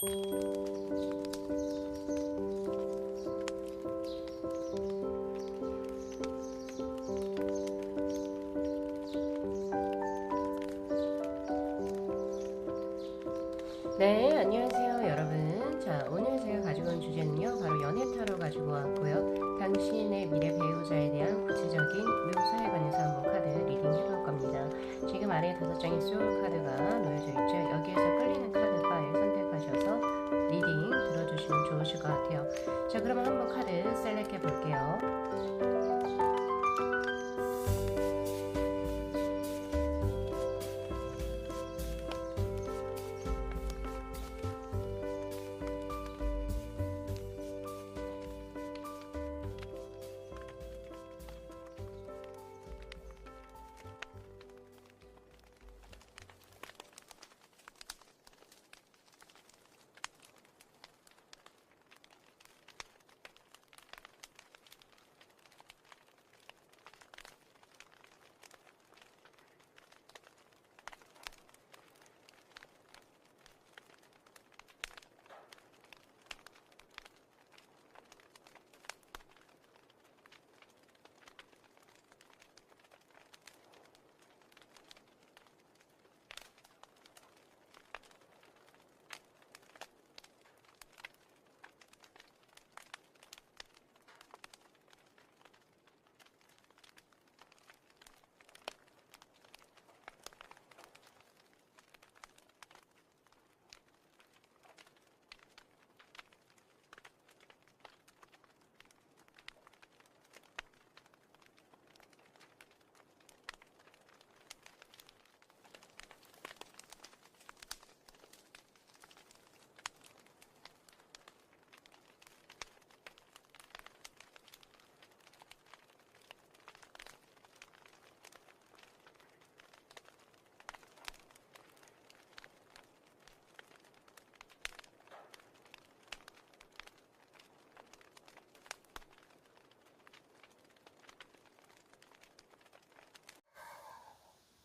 네, 안녕하세요, 여러분. 자, 오늘 제가 가지고 온 주제는요, 바로 연애타로 가지고 왔고요. 당신의 미래 배우자에 대한 구체적인 묘사에 관해서 한번 카드 리딩 해볼 겁니다. 지금 아래에 5장의 소울 카드가 놓여져 있죠. 여기에서 끌리는 카드 파일 선택하셔서 리딩 들어주시면 좋으실 것 같아요. 자, 그러면 한번 카드 셀렉해 볼게요.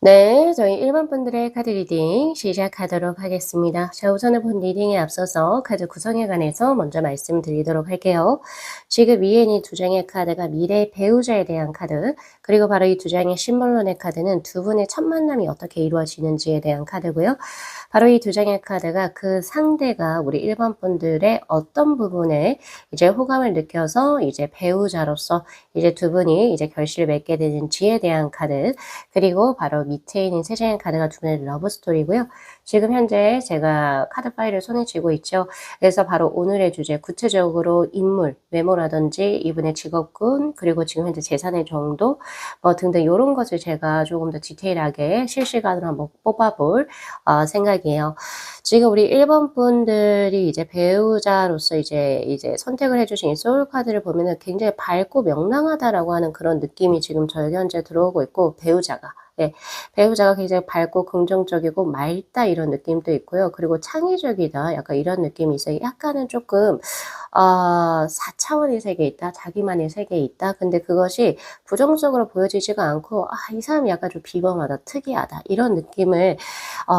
네, 저희 일반 분들의 카드 리딩 시작하도록 하겠습니다. 자, 우선은 본 리딩에 앞서서 카드 구성에 관해서 먼저 말씀드리도록 할게요. 지금 위에 있는 두 장의 카드가 미래 배우자에 대한 카드, 그리고 바로 이 두 장의 심볼론의 카드는 두 분의 첫 만남이 어떻게 이루어지는지에 대한 카드고요. 바로 이 두 장의 카드가 그 상대가 우리 일반 분들의 어떤 부분에 이제 호감을 느껴서 이제 배우자로서 이제 두 분이 이제 결실을 맺게 되는지에 대한 카드, 그리고 바로 밑에 있는 세 장의 카드가 두 분의 러브 스토리고요. 지금 현재 제가 카드 파일을 손에 쥐고 있죠. 그래서 바로 오늘의 주제, 구체적으로 인물, 외모라든지 이분의 직업군, 그리고 지금 현재 재산의 정도 등등 이런 것을 제가 조금 더 디테일하게 실시간으로 한번 뽑아볼 생각이에요. 지금 우리 1번 분들이 이제 배우자로서 이제 선택을 해주신 이 소울 카드를 보면은 굉장히 밝고 명랑하다라고 하는 그런 느낌이 지금 저희 현재 들어오고 있고, 배우자가. 네, 배우자가 굉장히 밝고 긍정적이고 맑다 이런 느낌도 있고요. 그리고 창의적이다 약간 이런 느낌이 있어요. 약간은 조금 4차원의 세계에 있다. 자기만의 세계에 있다. 근데 그것이 부정적으로 보여지지가 않고 이 사람이 약간 좀 비범하다. 특이하다. 이런 느낌을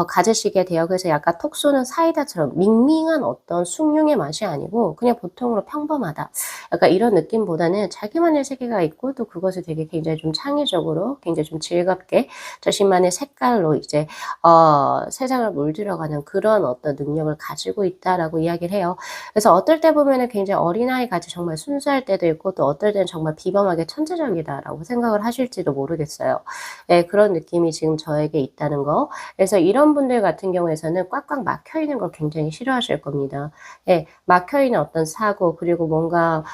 가지시게 돼요. 그래서 약간 톡 쏘는 사이다처럼 밍밍한 어떤 숭늉의 맛이 아니고 그냥 보통으로 평범하다. 약간 이런 느낌보다는 자기만의 세계가 있고 또 그것을 되게 굉장히 좀 창의적으로 굉장히 좀 즐겁게 자신만의 색깔로 이제 세상을 물들여가는 그런 어떤 능력을 가지고 있다라고 이야기를 해요. 그래서 어떨 때 보면은 굉장히 어린아이 같이 정말 순수할 때도 있고 또 어떨 때는 정말 비범하게 천재적이다라고 생각을 하실지도 모르겠어요. 네, 그런 느낌이 지금 저에게 있다는 거. 그래서 이런 분들 같은 경우에서는 꽉꽉 막혀 있는 걸 굉장히 싫어하실 겁니다. 예, 막혀 있는 어떤 사고, 그리고 뭔가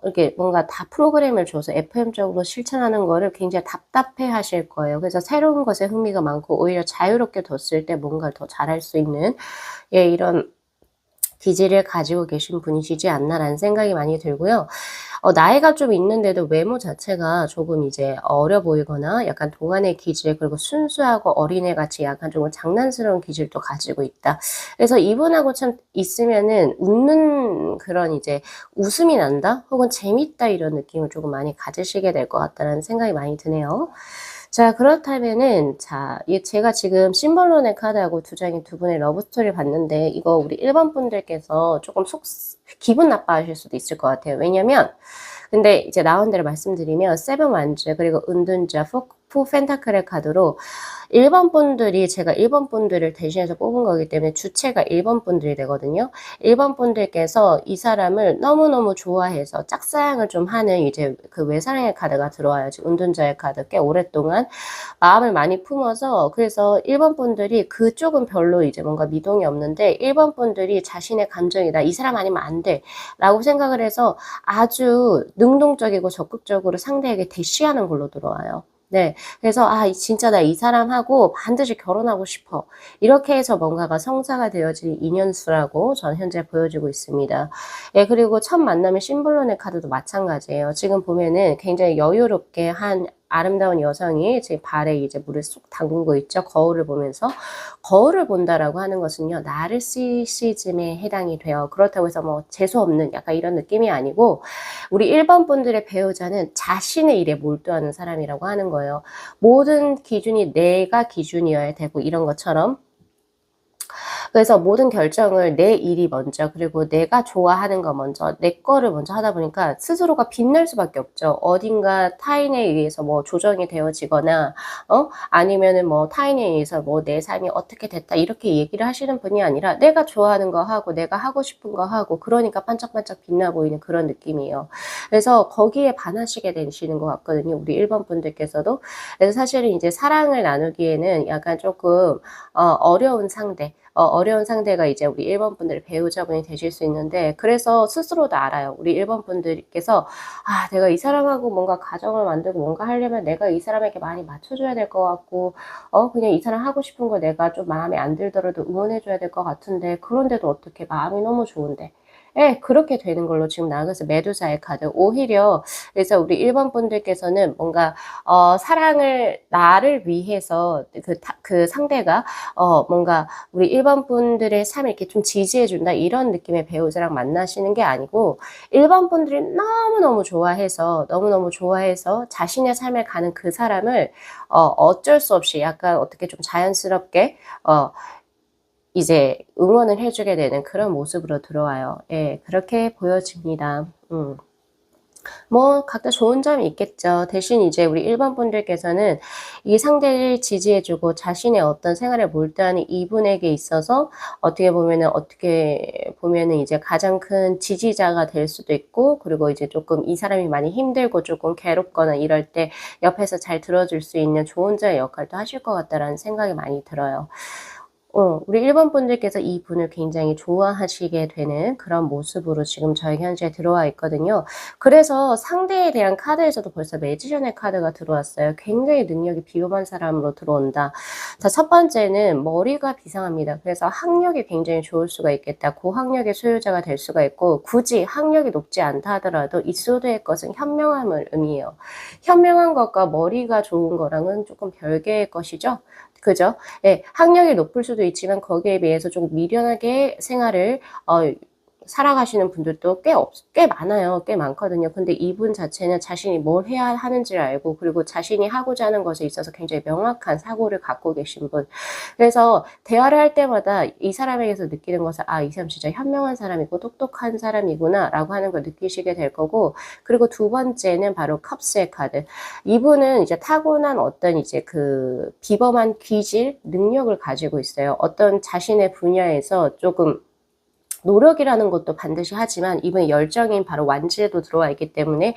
이렇게 뭔가 다 프로그램을 줘서 FM적으로 실천하는 거를 굉장히 답답해 하실 거예요. 그래서 새로운 것에 흥미가 많고 오히려 자유롭게 뒀을 때 뭔가를 더 잘할 수 있는 이런 기질을 가지고 계신 분이시지 않나라는 생각이 많이 들고요. 나이가 좀 있는데도 외모 자체가 조금 이제 어려 보이거나 약간 동안의 기질, 그리고 순수하고 어린애같이 약간 좀 장난스러운 기질도 가지고 있다. 그래서 이분하고 참 있으면은 웃는 그런 이제 웃음이 난다? 혹은 재밌다 이런 느낌을 조금 많이 가지시게 될 것 같다는 생각이 많이 드네요. 자, 그렇다면은 제가 지금 심벌론의 카드하고 두 장의 두 분의 러브 스토리를 봤는데 이거 우리 1번 분들께서 조금 기분 나빠하실 수도 있을 것 같아요. 왜냐면 근데 이제 나온 대로 말씀드리면 세븐 완즈 그리고 은둔자 포 펜타클의 카드로 1번 분들이 제가 1번 분들을 대신해서 뽑은 거기 때문에 주체가 1번 분들이 되거든요. 1번 분들께서 이 사람을 너무너무 좋아해서 짝사랑을 좀 하는 이제 그 외사랑의 카드가 들어와요. 지금 은둔자의 카드 꽤 오랫동안 마음을 많이 품어서 그래서 1번 분들이 그쪽은 별로 이제 뭔가 미동이 없는데 1번 분들이 자신의 감정이다. 이 사람 아니면 안 돼. 라고 생각을 해서 아주 능동적이고 적극적으로 상대에게 대시하는 걸로 들어와요. 네. 그래서 진짜 나 이 사람하고 반드시 결혼하고 싶어. 이렇게 해서 뭔가가 성사가 되어질 인연수라고 저는 현재 보여지고 있습니다. 예, 그리고 첫 만남의 심볼론의 카드도 마찬가지예요. 지금 보면은 굉장히 여유롭게 한 아름다운 여성이 지금 발에 이제 물을 쏙 담그고 있죠. 거울을 보면서. 거울을 본다라고 하는 것은요, 나르시시즘에 해당이 돼요. 그렇다고 해서 뭐 재수없는 약간 이런 느낌이 아니고 우리 1번 분들의 배우자는 자신의 일에 몰두하는 사람이라고 하는 거예요. 모든 기준이 내가 기준이어야 되고 이런 것처럼 그래서 모든 결정을 내 일이 먼저 그리고 내가 좋아하는 거 먼저 내 거를 먼저 하다 보니까 스스로가 빛날 수밖에 없죠. 어딘가 타인에 의해서 뭐 조정이 되어지거나 아니면은 뭐 타인에 의해서 뭐 내 삶이 어떻게 됐다 이렇게 얘기를 하시는 분이 아니라 내가 좋아하는 거 하고 내가 하고 싶은 거 하고 그러니까 반짝반짝 빛나 보이는 그런 느낌이에요. 그래서 거기에 반하시게 되시는 것 같거든요. 우리 1번 분들께서도. 그래서 사실은 이제 사랑을 나누기에는 약간 조금 어려운 상대가 이제 우리 1번 분들의 배우자분이 되실 수 있는데 그래서 스스로도 알아요. 우리 1번 분들께서 내가 이 사람하고 뭔가 가정을 만들고 뭔가 하려면 내가 이 사람에게 많이 맞춰줘야 될 것 같고 그냥 이 사람 하고 싶은 거 내가 좀 마음에 안 들더라도 응원해줘야 될 것 같은데 그런데도 어떻게 마음이 너무 좋은데 예, 그렇게 되는 걸로 지금 나가서 메두사의 카드. 오히려, 그래서 우리 1번 분들께서는 뭔가, 나를 위해서 그 상대가, 뭔가 우리 1번 분들의 삶을 이렇게 좀 지지해준다. 이런 느낌의 배우자랑 만나시는 게 아니고, 1번 분들이 너무너무 좋아해서 자신의 삶을 가는 그 사람을, 어쩔 수 없이 약간 어떻게 좀 자연스럽게, 이제 응원을 해주게 되는 그런 모습으로 들어와요. 예, 그렇게 보여집니다. 뭐 각자 좋은 점이 있겠죠. 대신 이제 우리 1번 분들께서는 이 상대를 지지해주고 자신의 어떤 생활에 몰두하는 이분에게 있어서 어떻게 보면은 이제 가장 큰 지지자가 될 수도 있고 그리고 이제 조금 이 사람이 많이 힘들고 조금 괴롭거나 이럴 때 옆에서 잘 들어줄 수 있는 조언자의 역할도 하실 것 같다라는 생각이 많이 들어요. 우리 1번 분들께서 이 분을 굉장히 좋아하시게 되는 그런 모습으로 지금 저희 현재 들어와 있거든요. 그래서 상대에 대한 카드에서도 벌써 매지션의 카드가 들어왔어요. 굉장히 능력이 비범한 사람으로 들어온다. 자, 첫 번째는 머리가 비상합니다. 그래서 학력이 굉장히 좋을 수가 있겠다. 고학력의 소유자가 될 수가 있고 굳이 학력이 높지 않다 하더라도 있어야 될 것은 현명함을 의미해요. 현명한 것과 머리가 좋은 거랑은 조금 별개의 것이죠. 그죠? 예, 학력이 높을 수도 있지만 거기에 비해서 조금 미련하게 생활을 살아가시는 분들도 꽤 많아요. 꽤 많거든요. 근데 이분 자체는 자신이 뭘 해야 하는지를 알고 그리고 자신이 하고자 하는 것에 있어서 굉장히 명확한 사고를 갖고 계신 분. 그래서 대화를 할 때마다 이 사람에게서 느끼는 것은 이 사람 진짜 현명한 사람이고 똑똑한 사람이구나 라고 하는 걸 느끼시게 될 거고 그리고 두 번째는 바로 컵스의 카드. 이분은 이제 타고난 어떤 이제 그 비범한 귀질, 능력을 가지고 있어요. 어떤 자신의 분야에서 조금 노력이라는 것도 반드시 하지만 이분의 열정인 바로 완지에도 들어와 있기 때문에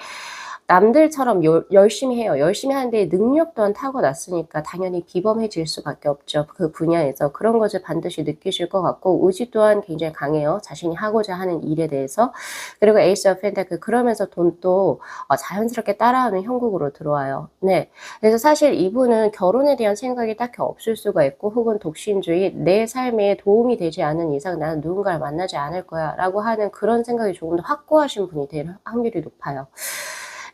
남들처럼 열심히 해요. 열심히 하는데 능력 또한 타고났으니까 당연히 비범해질 수밖에 없죠. 그 분야에서. 그런 것을 반드시 느끼실 것 같고 의지 또한 굉장히 강해요. 자신이 하고자 하는 일에 대해서. 그리고 에이스 오브 펜타클 그러면서 돈도 자연스럽게 따라오는 형국으로 들어와요. 네. 그래서 사실 이분은 결혼에 대한 생각이 딱히 없을 수가 있고 혹은 독신주의 내 삶에 도움이 되지 않은 이상 나는 누군가를 만나지 않을 거야 라고 하는 그런 생각이 조금 더 확고하신 분이 될 확률이 높아요.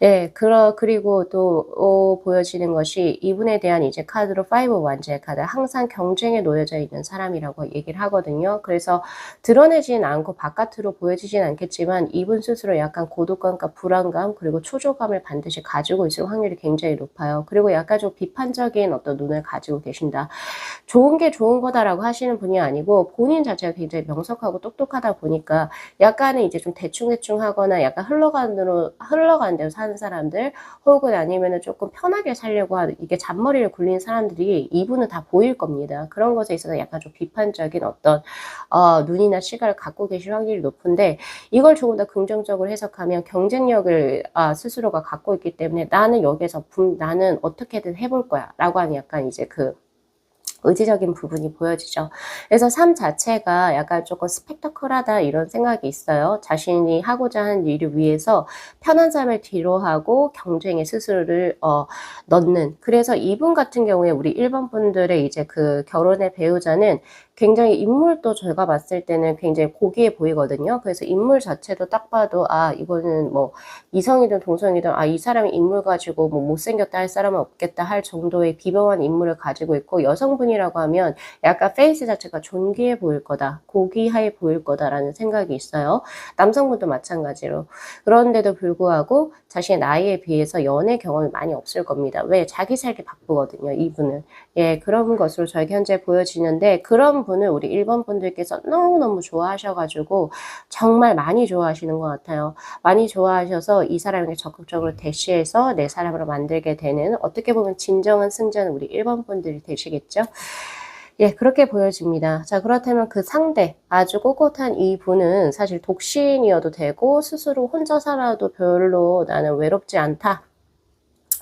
예. 그리고 또 보여지는 것이 이분에 대한 이제 카드로 5 완전의 카드 항상 경쟁에 놓여져 있는 사람이라고 얘기를 하거든요. 그래서 드러내진 않고 바깥으로 보여지진 않겠지만 이분 스스로 약간 고독감과 불안감 그리고 초조감을 반드시 가지고 있을 확률이 굉장히 높아요. 그리고 약간 좀 비판적인 어떤 눈을 가지고 계신다. 좋은 게 좋은 거다라고 하시는 분이 아니고 본인 자체가 굉장히 명석하고 똑똑하다 보니까 약간은 이제 좀 대충대충 하거나 약간 흘러가는 대로 사는 사람들 혹은 아니면은 조금 편하게 살려고 하는 이게 잔머리를 굴리는 사람들이 이분은 다 보일 겁니다. 그런 것에 있어서 약간 좀 비판적인 어떤 눈이나 시각을 갖고 계실 확률이 높은데 이걸 조금 더 긍정적으로 해석하면 경쟁력을 스스로가 갖고 있기 때문에 나는 여기에서 나는 어떻게든 해볼 거야라고 하는 약간 이제 그 의지적인 부분이 보여지죠. 그래서 삶 자체가 약간 조금 스펙터클하다 이런 생각이 있어요. 자신이 하고자 하는 일을 위해서 편한 삶을 뒤로하고 경쟁에 스스로를 넣는. 그래서 이분 같은 경우에 우리 1번 분들의 이제 그 결혼의 배우자는 굉장히 인물도 제가 봤을 때는 굉장히 고귀해 보이거든요. 그래서 인물 자체도 딱 봐도 이거는 뭐 이성이든 동성이든 이 사람이 인물 가지고 뭐 못생겼다 할 사람은 없겠다 할 정도의 비범한 인물을 가지고 있고 여성분이라고 하면 약간 페이스 자체가 존귀해 보일 거다. 고귀해 보일 거다라는 생각이 있어요. 남성분도 마찬가지로. 그런데도 불구하고 자신의 나이에 비해서 연애 경험이 많이 없을 겁니다. 왜? 자기 살기 바쁘거든요. 이분은. 예, 그런 것으로 저에게 현재 보여지는데 그런 분을 우리 1번 분들께서 너무너무 좋아하셔가지고 정말 많이 좋아하시는 것 같아요. 많이 좋아하셔서 이 사람에게 적극적으로 대시해서 내 사람으로 만들게 되는 어떻게 보면 진정한 승자는 우리 1번 분들이 되시겠죠. 예, 그렇게 보여집니다. 자, 그렇다면 그 상대, 아주 꼿꼿한 이 분은 사실 독신이어도 되고 스스로 혼자 살아도 별로 나는 외롭지 않다.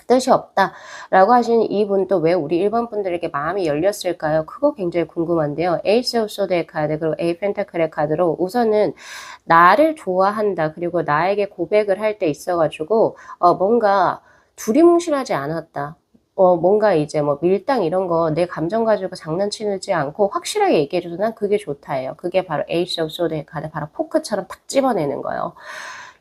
뜻이 없다 라고 하시는 이분도 왜 우리 1번 분들에게 마음이 열렸을까요? 그거 굉장히 궁금한데요. 에이스 오브 소드의 카드 그리고 에이 펜타클의 카드로 우선은 나를 좋아한다 그리고 나에게 고백을 할 때 있어 가지고 뭔가 두리뭉실하지 않았다. 뭔가 이제 뭐 밀당 이런 거 내 감정 가지고 장난치지 않고 확실하게 얘기해줘서 난 그게 좋다예요. 그게 바로 에이스 오브 소드의 카드 바로 포크처럼 탁 집어내는 거예요.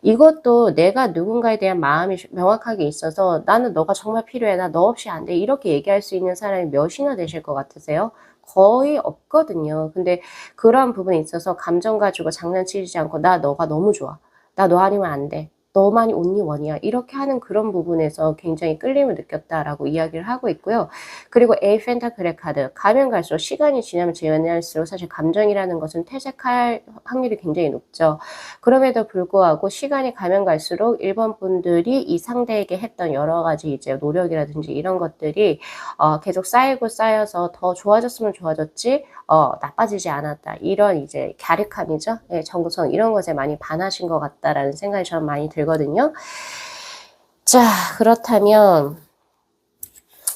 이것도 내가 누군가에 대한 마음이 명확하게 있어서 나는 너가 정말 필요해. 나 너 없이 안 돼. 이렇게 얘기할 수 있는 사람이 몇이나 되실 것 같으세요? 거의 없거든요. 근데 그러한 부분에 있어서 감정 가지고 장난치지 않고 나 너가 너무 좋아. 나 너 아니면 안 돼. 너만이 only one이야. 이렇게 하는 그런 부분에서 굉장히 끌림을 느꼈다라고 이야기를 하고 있고요. 그리고 에이 펜타클의 카드. 가면 갈수록 시간이 지나면 지날수록 사실 감정이라는 것은 퇴색할 확률이 굉장히 높죠. 그럼에도 불구하고 시간이 가면 갈수록 1번 분들이 이 상대에게 했던 여러 가지 이제 노력이라든지 이런 것들이 계속 쌓이고 쌓여서 더 좋아졌으면 좋아졌지 나빠지지 않았다. 이런 이제 갸륵함이죠. 예, 정성 이런 것에 많이 반하신 것 같다라는 생각이 저는 많이 들거든요. 자, 그렇다면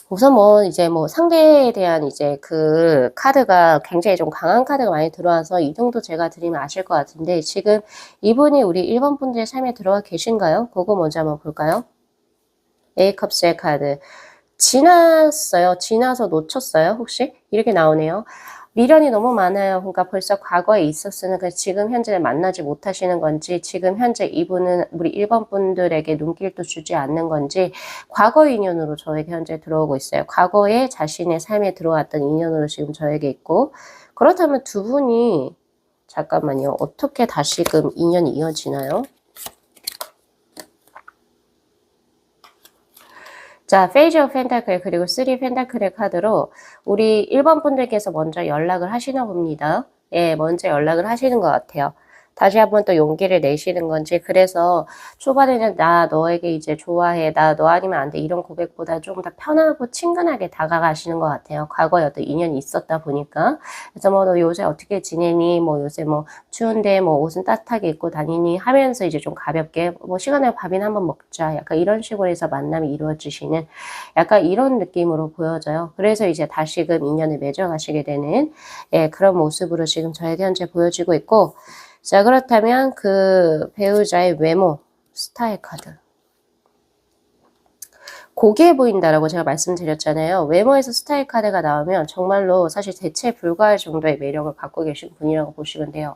우선 뭐 이제 뭐 상대에 대한 이제 그 카드가 굉장히 좀 강한 카드가 많이 들어와서 이 정도 제가 드리면 아실 것 같은데 지금 이분이 우리 1번 분들의 삶에 들어와 계신가요? 그거 먼저 한번 볼까요? 에이컵스의 카드. 지났어요? 지나서 놓쳤어요? 혹시? 이렇게 나오네요. 미련이 너무 많아요. 그러니까 벌써 과거에 있었으면 지금 현재를 만나지 못하시는 건지 지금 현재 이분은 우리 1번 분들에게 눈길도 주지 않는 건지 과거 인연으로 저에게 현재 들어오고 있어요. 과거에 자신의 삶에 들어왔던 인연으로 지금 저에게 있고 그렇다면 두 분이 잠깐만요. 어떻게 다시금 인연이 이어지나요? 자, 페이지 오브 펜타클 그리고 3 펜타클의 카드로 우리 1번 분들께서 먼저 연락을 하시나 봅니다. 예, 먼저 연락을 하시는 것 같아요. 다시 한번 또 용기를 내시는 건지 그래서 초반에는 나 너에게 이제 좋아해 나 너 아니면 안 돼 이런 고백보다 조금 더 편하고 친근하게 다가가시는 것 같아요. 과거에 어떤 인연이 있었다 보니까 그래서 뭐 너 요새 어떻게 지내니 뭐 요새 뭐 추운데 뭐 옷은 따뜻하게 입고 다니니 하면서 이제 좀 가볍게 뭐 시간에 밥이나 한번 먹자 약간 이런 식으로 해서 만남이 이루어지시는 약간 이런 느낌으로 보여져요. 그래서 이제 다시금 인연을 맺어가시게 되는 예, 그런 모습으로 지금 저에게 현재 보여지고 있고 자, 그렇다면 그 배우자의 외모, 스타일 카드. 고귀해 보인다라고 제가 말씀드렸잖아요. 외모에서 스타일 카드가 나오면 정말로 사실 대체 불가할 정도의 매력을 갖고 계신 분이라고 보시면 돼요.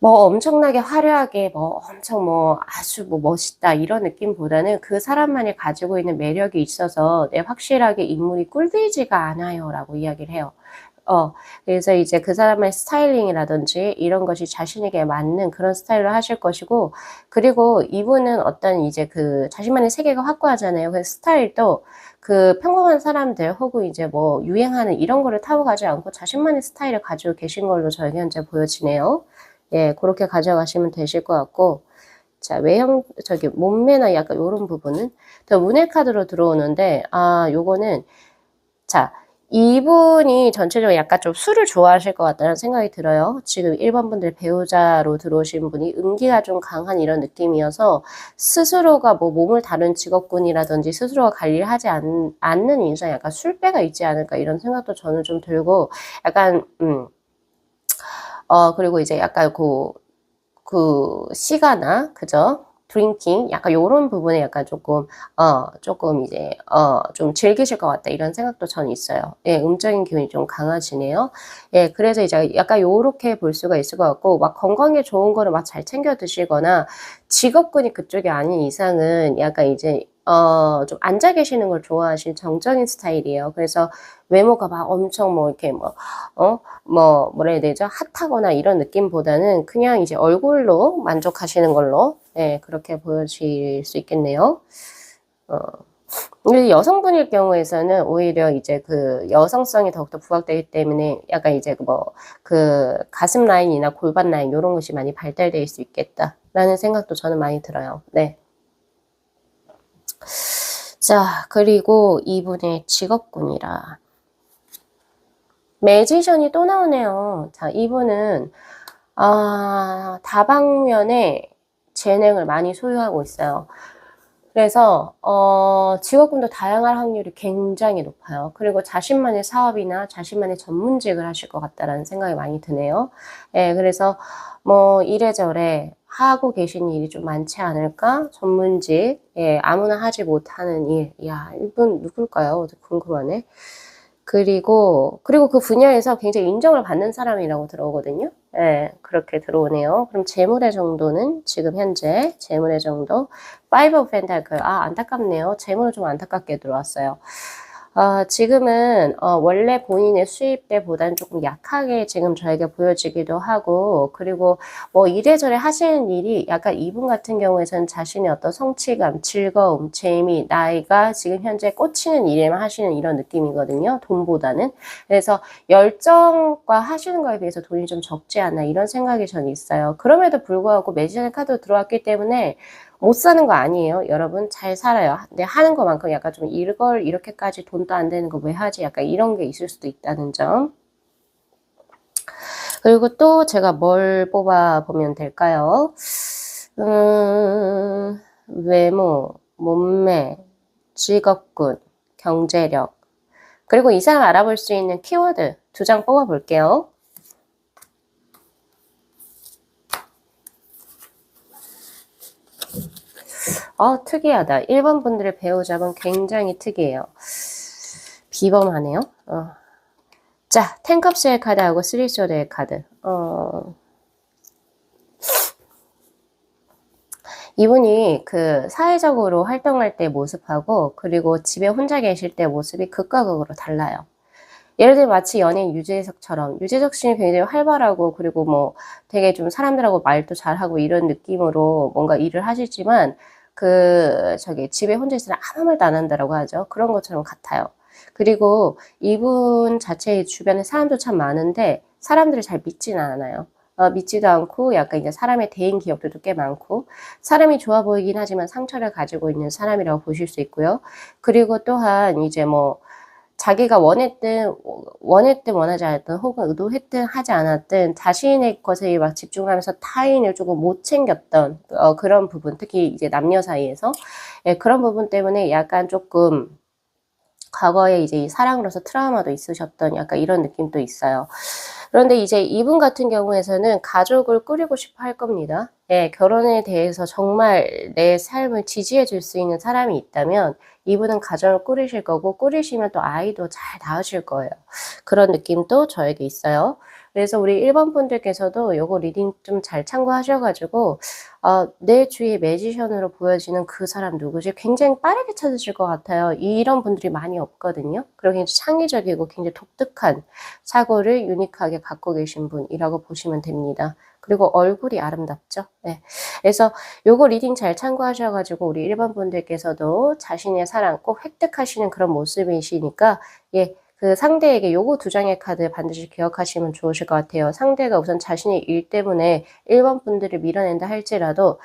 뭐 엄청나게 화려하게 뭐 엄청 뭐 아주 뭐 멋있다 이런 느낌보다는 그 사람만이 가지고 있는 매력이 있어서 네, 확실하게 인물이 꿀들지가 않아요라고 이야기를 해요. 그래서 이제 그 사람의 스타일링이라든지 이런 것이 자신에게 맞는 그런 스타일로 하실 것이고, 그리고 이분은 어떤 이제 그 자신만의 세계가 확고하잖아요. 그래서 스타일도 그 평범한 사람들 혹은 이제 뭐 유행하는 이런 거를 타고 가지 않고 자신만의 스타일을 가지고 계신 걸로 저에게 현재 보여지네요. 예, 고렇게 가져가시면 되실 것 같고, 자, 외형, 저기, 몸매나 약간 요런 부분은 더 문의 카드로 들어오는데, 요거는, 자, 이분이 전체적으로 약간 좀 술을 좋아하실 것 같다는 생각이 들어요. 지금 1번 분들 배우자로 들어오신 분이 음기가 좀 강한 이런 느낌이어서 스스로가 뭐 몸을 다룬 직업군이라든지 스스로가 관리를 하지 않는 이상 약간 술배가 있지 않을까 이런 생각도 저는 좀 들고, 약간, 그리고 이제 약간 시가나, 그죠? 드링킹, 약간 요런 부분에 약간 조금 이제, 좀 즐기실 것 같다. 이런 생각도 저는 있어요. 예, 음적인 기운이 좀 강하시네요. 예, 그래서 이제 약간 요렇게 볼 수가 있을 것 같고, 막 건강에 좋은 거를 막 잘 챙겨 드시거나, 직업군이 그쪽이 아닌 이상은 약간 이제, 좀 앉아 계시는 걸 좋아하시는 정적인 스타일이에요. 그래서 외모가 막 엄청 뭐 이렇게 뭐라 해야 되죠? 핫하거나 이런 느낌보다는 그냥 이제 얼굴로 만족하시는 걸로, 예, 그렇게 보여질 수 있겠네요. 어. 근데 여성분일 경우에서는 오히려 이제 그 여성성이 더욱더 부각되기 때문에 약간 이제 그 가슴 라인이나 골반 라인 요런 것이 많이 발달될 수 있겠다라는 생각도 저는 많이 들어요. 네. 자, 그리고 이분의 직업군이라. 매지션이 또 나오네요. 자, 이분은 다방면에 재능을 많이 소유하고 있어요. 그래서 직업군도 다양할 확률이 굉장히 높아요. 그리고 자신만의 사업이나 자신만의 전문직을 하실 것 같다라는 생각이 많이 드네요. 예, 그래서 뭐 이래저래 하고 계신 일이 좀 많지 않을까? 전문직, 예, 아무나 하지 못하는 일. 야, 이분 누굴까요? 궁금하네. 그리고 그 분야에서 굉장히 인정을 받는 사람이라고 들어오거든요. 예, 그렇게 들어오네요. 그럼 재물의 정도는 지금 현재 재물의 정도 Five of Pentacle. 안타깝네요. 재물은 좀 안타깝게 들어왔어요. 지금은 원래 본인의 수입 때보다는 조금 약하게 지금 저에게 보여지기도 하고, 그리고 뭐 이래저래 하시는 일이 약간 이분 같은 경우에는 자신의 어떤 성취감, 즐거움, 재미, 나이가 지금 현재 꽂히는 일에만 하시는 이런 느낌이거든요. 돈보다는. 그래서 열정과 하시는 거에 비해서 돈이 좀 적지 않나 이런 생각이 저는 있어요. 그럼에도 불구하고 매지션의 카드가 들어왔기 때문에 못 사는 거 아니에요. 여러분 잘 살아요. 근데 하는 것만큼 약간 좀 이걸 이렇게까지 돈도 안 되는 거 왜 하지? 약간 이런 게 있을 수도 있다는 점. 그리고 또 제가 뭘 뽑아보면 될까요? 외모, 몸매, 직업군, 경제력. 그리고 이 사람 알아볼 수 있는 키워드 2장 뽑아볼게요. 특이하다. 1번 분들의 배우자분 굉장히 특이해요. 비범하네요. 자, 텐컵스의 카드하고 쓰리소드의 카드. 이분이 그 사회적으로 활동할 때 모습하고 그리고 집에 혼자 계실 때 모습이 극과 극으로 달라요. 예를 들면 마치 연예인 유재석처럼 유재석 씨는 굉장히 활발하고 그리고 뭐 되게 좀 사람들하고 말도 잘하고 이런 느낌으로 뭔가 일을 하시지만 집에 혼자 있으면 아무 말도 안 한다라고 하죠. 그런 것처럼 같아요. 그리고 이분 자체의 주변에 사람도 참 많은데 사람들을 잘 믿지는 않아요. 믿지도 않고 약간 이제 사람의 대인 기억들도 꽤 많고 사람이 좋아 보이긴 하지만 상처를 가지고 있는 사람이라고 보실 수 있고요. 그리고 또한 이제 뭐 자기가 원했든 원하지 않았든 혹은 의도했든 하지 않았든 자신의 것에 막 집중하면서 타인을 조금 못 챙겼던 그런 부분, 특히 이제 남녀 사이에서 예, 그런 부분 때문에 약간 조금 과거에 이제 이 사랑으로서 트라우마도 있으셨던 약간 이런 느낌도 있어요. 그런데 이제 이분 같은 경우에서는 가족을 꾸리고 싶어 할 겁니다. 예, 결혼에 대해서 정말 내 삶을 지지해 줄 수 있는 사람이 있다면 이분은 가정을 꾸리실 거고 꾸리시면 또 아이도 잘 낳으실 거예요. 그런 느낌도 저에게 있어요. 그래서 우리 1번 분들께서도 요거 리딩 좀 잘 참고하셔 가지고 내 주위에 매지션으로 보여지는 '그 사람 누구지?' 굉장히 빠르게 찾으실 것 같아요. 이런 분들이 많이 없거든요. 그리고 굉장히 창의적이고 굉장히 독특한 사고를 유니크하게 갖고 계신 분이라고 보시면 됩니다. 그리고 얼굴이 아름답죠. 네. 그래서 요거 리딩 잘 참고하셔 가지고 우리 1번 분들께서도 자신의 사랑 꼭 획득하시는 그런 모습이시니까 예, 그 상대에게 요거 두 장의 카드 반드시 기억하시면 좋으실 것 같아요. 상대가 우선 자신의 일 때문에 1번 분들을 밀어낸다 할지라도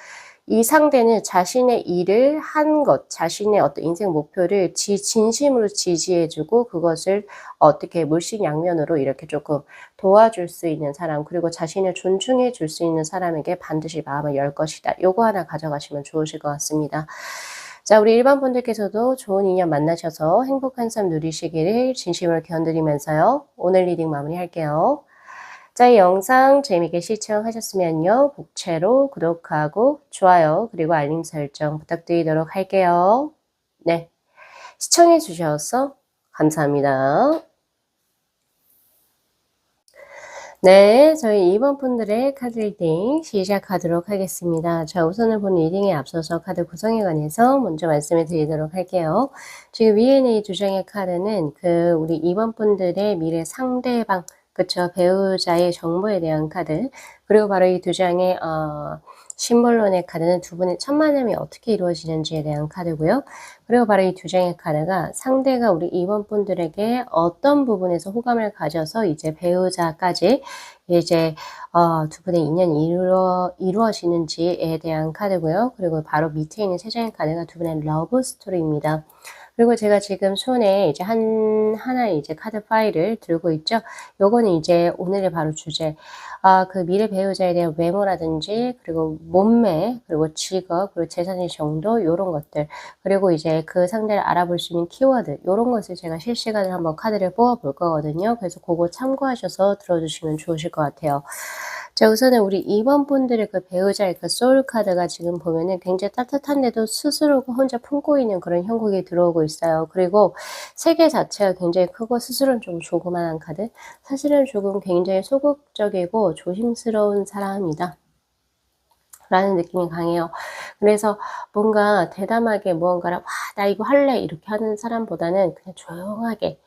이 상대는 자신의 일을 한 것, 자신의 어떤 인생 목표를 진심으로 지지해 주고 그것을 어떻게 물심양면으로 이렇게 조금 도와줄 수 있는 사람, 그리고 자신을 존중해 줄 수 있는 사람에게 반드시 마음을 열 것이다. 요거 하나 가져가시면 좋으실 것 같습니다. 자, 우리 일반 분들께서도 좋은 인연 만나셔서 행복한 삶 누리시기를 진심으로 기원드리면서요. 오늘 리딩 마무리할게요. 자, 이 영상 재미있게 시청하셨으면요. 복채로 구독하고 좋아요 그리고 알림 설정 부탁드리도록 할게요. 네, 시청해 주셔서 감사합니다. 네, 저희 2번 분들의 카드 리딩 시작하도록 하겠습니다. 자, 우선은 본 리딩에 앞서서 카드 구성에 관해서 먼저 말씀을 드리도록 할게요. 지금 위에 있는 이 두 장의 카드는 우리 2번 분들의 미래 상대방, 그쵸, 배우자의 정보에 대한 카드, 그리고 바로 이 두 장의 심볼론의 카드는 두 분의 첫 만남이 어떻게 이루어지는지에 대한 카드고요. 그리고 바로 이 두 장의 카드가 상대가 우리 2번 분들에게 어떤 부분에서 호감을 가져서 이제 배우자까지 이제 두 분의 인연이 이루어지는지에 대한 카드고요. 그리고 바로 밑에 있는 세 장의 카드가 두 분의 러브 스토리입니다. 그리고 제가 지금 손에 이제 하나의 이제 카드 파일을 들고 있죠. 요거는 이제 오늘의 바로 주제. 그 미래 배우자에 대한 외모라든지, 그리고 몸매, 그리고 직업, 그리고 재산의 정도, 요런 것들. 그리고 이제 그 상대를 알아볼 수 있는 키워드, 요런 것을 제가 실시간으로 한번 카드를 뽑아 볼 거거든요. 그래서 그거 참고하셔서 들어주시면 좋으실 것 같아요. 자, 우선은 우리 2번 분들의 그 배우자의 그 소울 카드가 지금 보면은 굉장히 따뜻한데도 스스로가 혼자 품고 있는 그런 형국이 들어오고 있어요. 그리고 세계 자체가 굉장히 크고 스스로는 좀 조그만한 카드. 사실은 조금 굉장히 소극적이고 조심스러운 사람이다. 라는 느낌이 강해요. 그래서 뭔가 대담하게 무언가를 "와, 나 이거 할래." 이렇게 하는 사람보다는 그냥 조용하게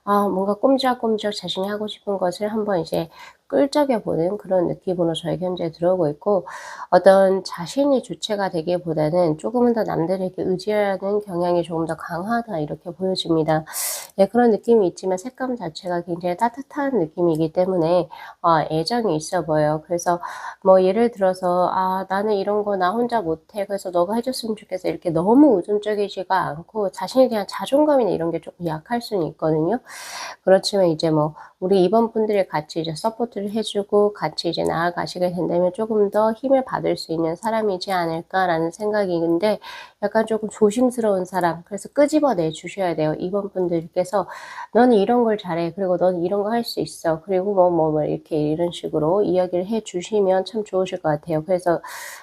뭔가 꼼지락꼼지락 자신이 하고 싶은 것을 한번 이제 끌적여 보는 그런 느낌으로 저에게 현재 들어오고 있고, 어떤 자신이 주체가 되기보다는 조금은 더 남들에게 의지하는 경향이 조금 더 강하다, 이렇게 보여집니다. 네, 그런 느낌이 있지만 색감 자체가 굉장히 따뜻한 느낌이기 때문에 애정이 있어 보여요. 그래서 뭐 예를 들어서 나는 이런 거 나 혼자 못해. 그래서 너가 해 줬으면 좋겠어." 이렇게 너무 의존적이지가 않고 자신에 대한 자존감이나 이런 게 조금 약할 수는 있거든요. 그렇지만 이제 뭐 우리 이번 분들이 같이 이제 서포트를 해 주고 같이 이제 나아가시게 된다면 조금 더 힘을 받을 수 있는 사람이지 않을까라는 생각인데, 약간 조금 조심스러운 사람, 그래서 끄집어내 주셔야 돼요. 이번 분들께서 "너는 이런 걸 잘해. 그리고 너는 이런 거 할 수 있어." 그리고 뭐 이렇게 이런 식으로 이야기를 해 주시면 참 좋으실 것 같아요. 그래서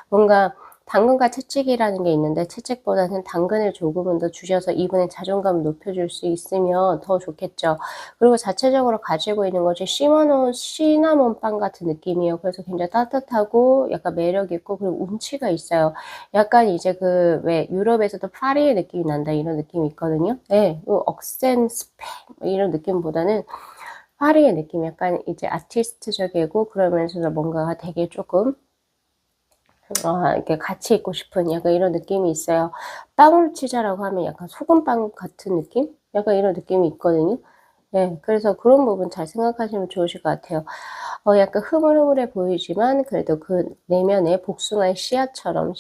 뭔가 당근과 채찍이라는 게 있는데, 채찍보다는 당근을 조금은 더 주셔서 이분의 자존감을 높여줄 수 있으면 더 좋겠죠. 그리고 자체적으로 가지고 있는 것이 시나몬빵 같은 느낌이에요. 그래서 굉장히 따뜻하고 약간 매력 있고, 그리고 운치가 있어요. 약간 이제 왜 유럽에서도 파리의 느낌이 난다, 이런 느낌이 있거든요. 네, 억센 스팸 이런 느낌보다는 파리의 느낌, 약간 이제 아티스트적이고 그러면서도 뭔가 되게 조금 이렇게 같이 있고 싶은 약간 이런 느낌이 있어요. 빵을 치자라고 하면 약간 소금빵 같은 느낌? 약간 이런 느낌이 있거든요. 네, 그래서 그런 부분 잘 생각하시면 좋으실 것 같아요. 약간 흐물흐물해 보이지만 그래도 그 내면에 복숭아의 씨앗처럼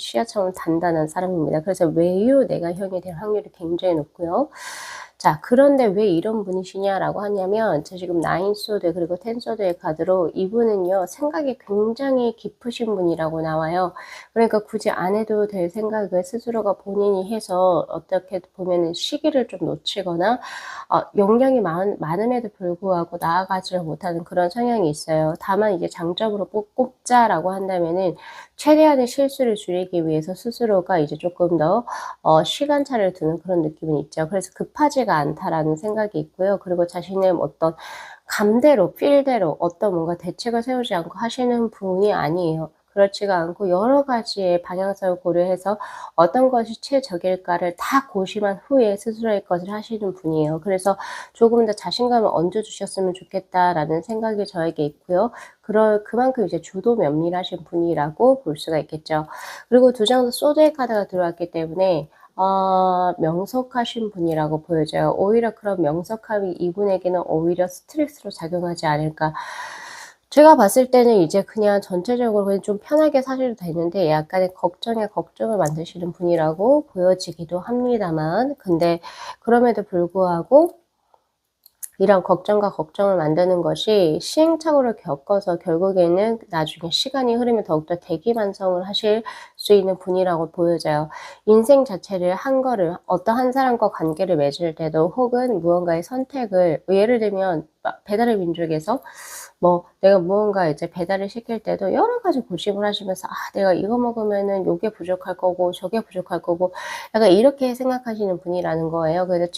단단한 사람입니다. 그래서 외유 내가형이 될 확률이 굉장히 높고요. 자, 그런데 왜 이런 분이시냐라고 하냐면, 저 지금 9 소드 그리고 10 소드의 카드로 이분은요, 생각이 굉장히 깊으신 분이라고 나와요. 그러니까 굳이 안 해도 될 생각을 스스로가 본인이 해서 어떻게 보면은 시기를 좀 놓치거나 역량이 많음에도 불구하고 나아가지를 못하는 그런 성향이 있어요. 다만 이제 장점으로 꼽자라고 한다면은 최대한의 실수를 줄이기 위해서 스스로가 이제 조금 더 시간차를 두는 그런 느낌은 있죠. 그래서 급하지가 않다라는 생각이 있고요. 그리고 자신의 어떤 감대로 필대로 어떤 뭔가 대책을 세우지 않고 하시는 분이 아니에요. 그렇지가 않고 여러 가지의 방향성을 고려해서 어떤 것이 최적일까를 다 고심한 후에 스스로의 것을 하시는 분이에요. 그래서 조금 더 자신감을 얹어 주셨으면 좋겠다라는 생각이 저에게 있고요. 그만큼 이제 주도 면밀하신 분이라고 볼 수가 있겠죠. 그리고 두 장도 소드의 카드가 들어왔기 때문에 명석하신 분이라고 보여져요. 오히려 그런 명석함이 이분에게는 오히려 스트레스로 작용하지 않을까. 제가 봤을 때는 이제 그냥 전체적으로 그냥 좀 편하게 사셔도 되는데 약간의 걱정에 걱정을 만드시는 분이라고 보여지기도 합니다만, 근데 그럼에도 불구하고 이런 걱정과 걱정을 만드는 것이 시행착오를 겪어서 결국에는 나중에 시간이 흐르면 더욱더 대기만성을 하실 수 있는 분이라고 보여져요. 인생 자체를 한 거를 어떤 한 사람과 관계를 맺을 때도 혹은 무언가의 선택을 예를 들면 배달의 민족에서 내가 무언가 이제 배달을 시킬 때도 여러 가지 고심을 하시면서 '아 내가 이거 먹으면은 요게 부족할 거고 저게 부족할 거고.' 약간 이렇게 생각하시는 분이라는 거예요. 그래서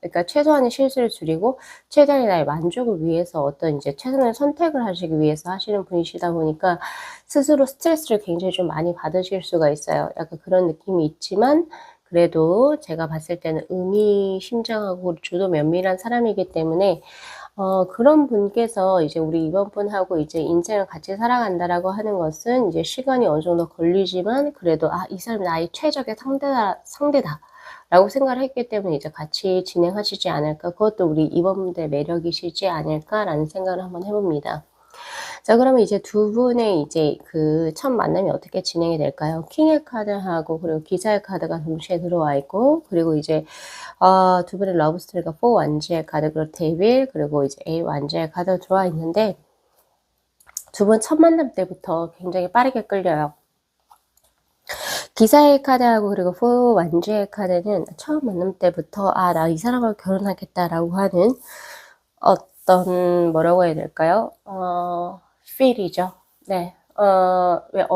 그러니까 최소한의 실수를 줄이고 최대한의 나의 만족을 위해서 어떤 이제 최선의 선택을 하시기 위해서 하시는 분이시다 보니까 스스로 스트레스를 굉장히 좀 많이 받으실 수가 있어요. 약간 그런 느낌이 있지만 그래도 제가 봤을 때는 의미심장하고 주도 면밀한 사람이기 때문에 그런 분께서 이제 우리 이번 분하고 이제 인생을 같이 살아간다라고 하는 것은 이제 시간이 어느 정도 걸리지만 그래도 '아 이 사람이 나의 최적의 상대다.'라고 생각을 했기 때문에 이제 같이 진행하시지 않을까. 그것도 우리 이번 분들의 매력이시지 않을까라는 생각을 한번 해 봅니다. 자, 그러면 이제 두 분의 이제 그 첫 만남이 어떻게 진행이 될까요? 킹의 카드하고 그리고 기사의 카드가 동시에 들어와 있고, 그리고 이제 두 분의 러브 스토리가 4 완즈의 카드, 그리고 데빌, 그리고 이제 8 완즈의 카드가 들어와 있는데, 두 분 첫 만남 때부터 굉장히 빠르게 끌려요. 기사의 카드하고 그리고 4 완즈의 카드는 처음 만남 때부터 '아 나 이 사람하고 결혼하겠다.'라고 하는 어떤 뭐라고 해야 될까요? 필이죠. 네. 왜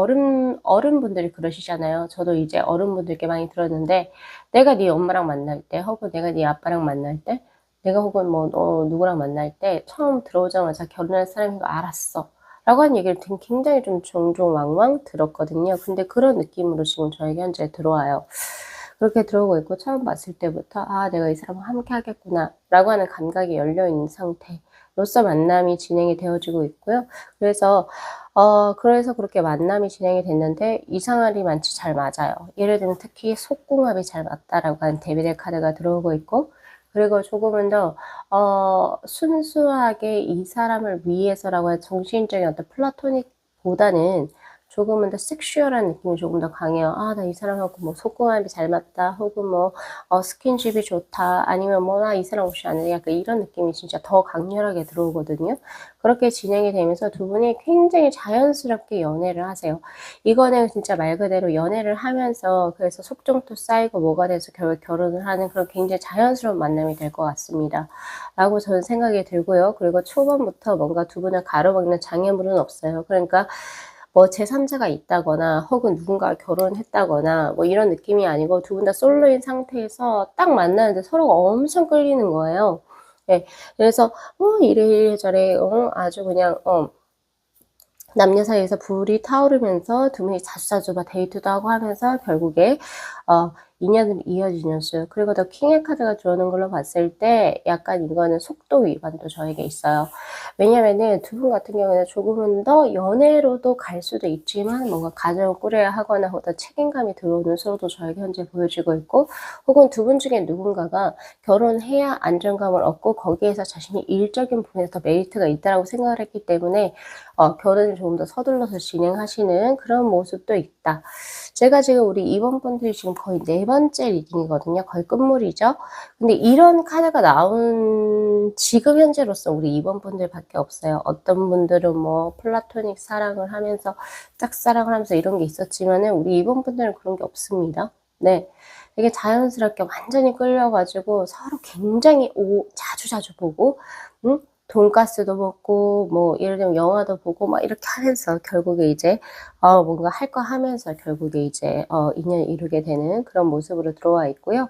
어른분들이 그러시잖아요. 저도 이제 어른분들께 많이 들었는데, 내가 네 엄마랑 만날 때 혹은 내가 네 아빠랑 만날 때, 내가 혹은 뭐 너 누구랑 만날 때 처음 들어오자마자 "결혼할 사람인 거 알았어." 라고 하는 얘기를 굉장히 좀 종종 왕왕 들었거든요. 근데 그런 느낌으로 지금 저에게 현재 들어와요. 그렇게 들어오고 있고, 처음 봤을 때부터 '아 내가 이 사람과 함께 하겠구나.'라고 하는 감각이 열려 있는 상태로서 만남이 진행이 되어지고 있고요. 그래서 그렇게 만남이 진행이 됐는데 이상할이 많지 잘 맞아요. 예를 들면 특히 속궁합이 잘 맞다라고 하는 데빌의 카드가 들어오고 있고, 그리고 조금은 더 순수하게 이 사람을 위해서라고 하는 정신적인 어떤 플라토닉보다는 조금은 더 섹슈얼한 느낌이 조금 더 강해요. '아 나 이 사람하고 뭐 속궁합이 잘 맞다.' 혹은 뭐 '스킨십이 좋다.' 아니면 뭐 '나 이 사람 없이 안 돼.' 약간 이런 느낌이 진짜 더 강렬하게 들어오거든요. 그렇게 진행이 되면서 두 분이 굉장히 자연스럽게 연애를 하세요. 이거는 진짜 말 그대로 연애를 하면서 그래서 속정도 쌓이고 뭐가 돼서 결국 결혼을 하는 그런 굉장히 자연스러운 만남이 될 것 같습니다. 라고 저는 생각이 들고요. 그리고 초반부터 뭔가 두 분을 가로막는 장애물은 없어요. 그러니까 뭐 제3자가 있다거나 혹은 누군가와 결혼했다거나 뭐 이런 느낌이 아니고 두 분 다 솔로인 상태에서 딱 만나는데 서로가 엄청 끌리는 거예요. 예. 그래서 이래저래 아주 그냥 남녀 사이에서 불이 타오르면서 두 분이 자주자주 막 데이트도 하고 하면서 결국에 인연으로 이어지는 수. 그리고 더 킹의 카드가 들어오는 걸로 봤을 때 약간 이거는 속도 위반도 저에게 있어요. 왜냐면은 두 분 같은 경우에는 조금은 더 연애로도 갈 수도 있지만 뭔가 가정을 꾸려야 하거나 어떤 책임감이 들어오는 수로도 저에게 현재 보여지고 있고, 혹은 두 분 중에 누군가가 결혼해야 안정감을 얻고 거기에서 자신이 일적인 부분에서 더 메리트가 있다라고 생각을 했기 때문에 결혼을 조금 더 서둘러서 진행하시는 그런 모습도 있다. 제가 지금 우리 이번 분들이 지금 거의 4번째 리딩이거든요. 거의 끝물이죠. 근데 이런 카드가 나온 지금 현재로서 우리 이번 분들밖에 없어요. 어떤 분들은 뭐 플라토닉 사랑을 하면서 짝사랑을 하면서 이런 게 있었지만은 우리 이번 분들은 그런 게 없습니다. 네. 되게 자연스럽게 완전히 끌려 가지고 서로 굉장히 자주자주 보고, 응? 돈가스도 먹고 뭐 예를 들면 영화도 보고 막 이렇게 하면서 결국에 이제 뭔가 할 거 하면서 결국에 이제 인연을 이루게 되는 그런 모습으로 들어와 있고요.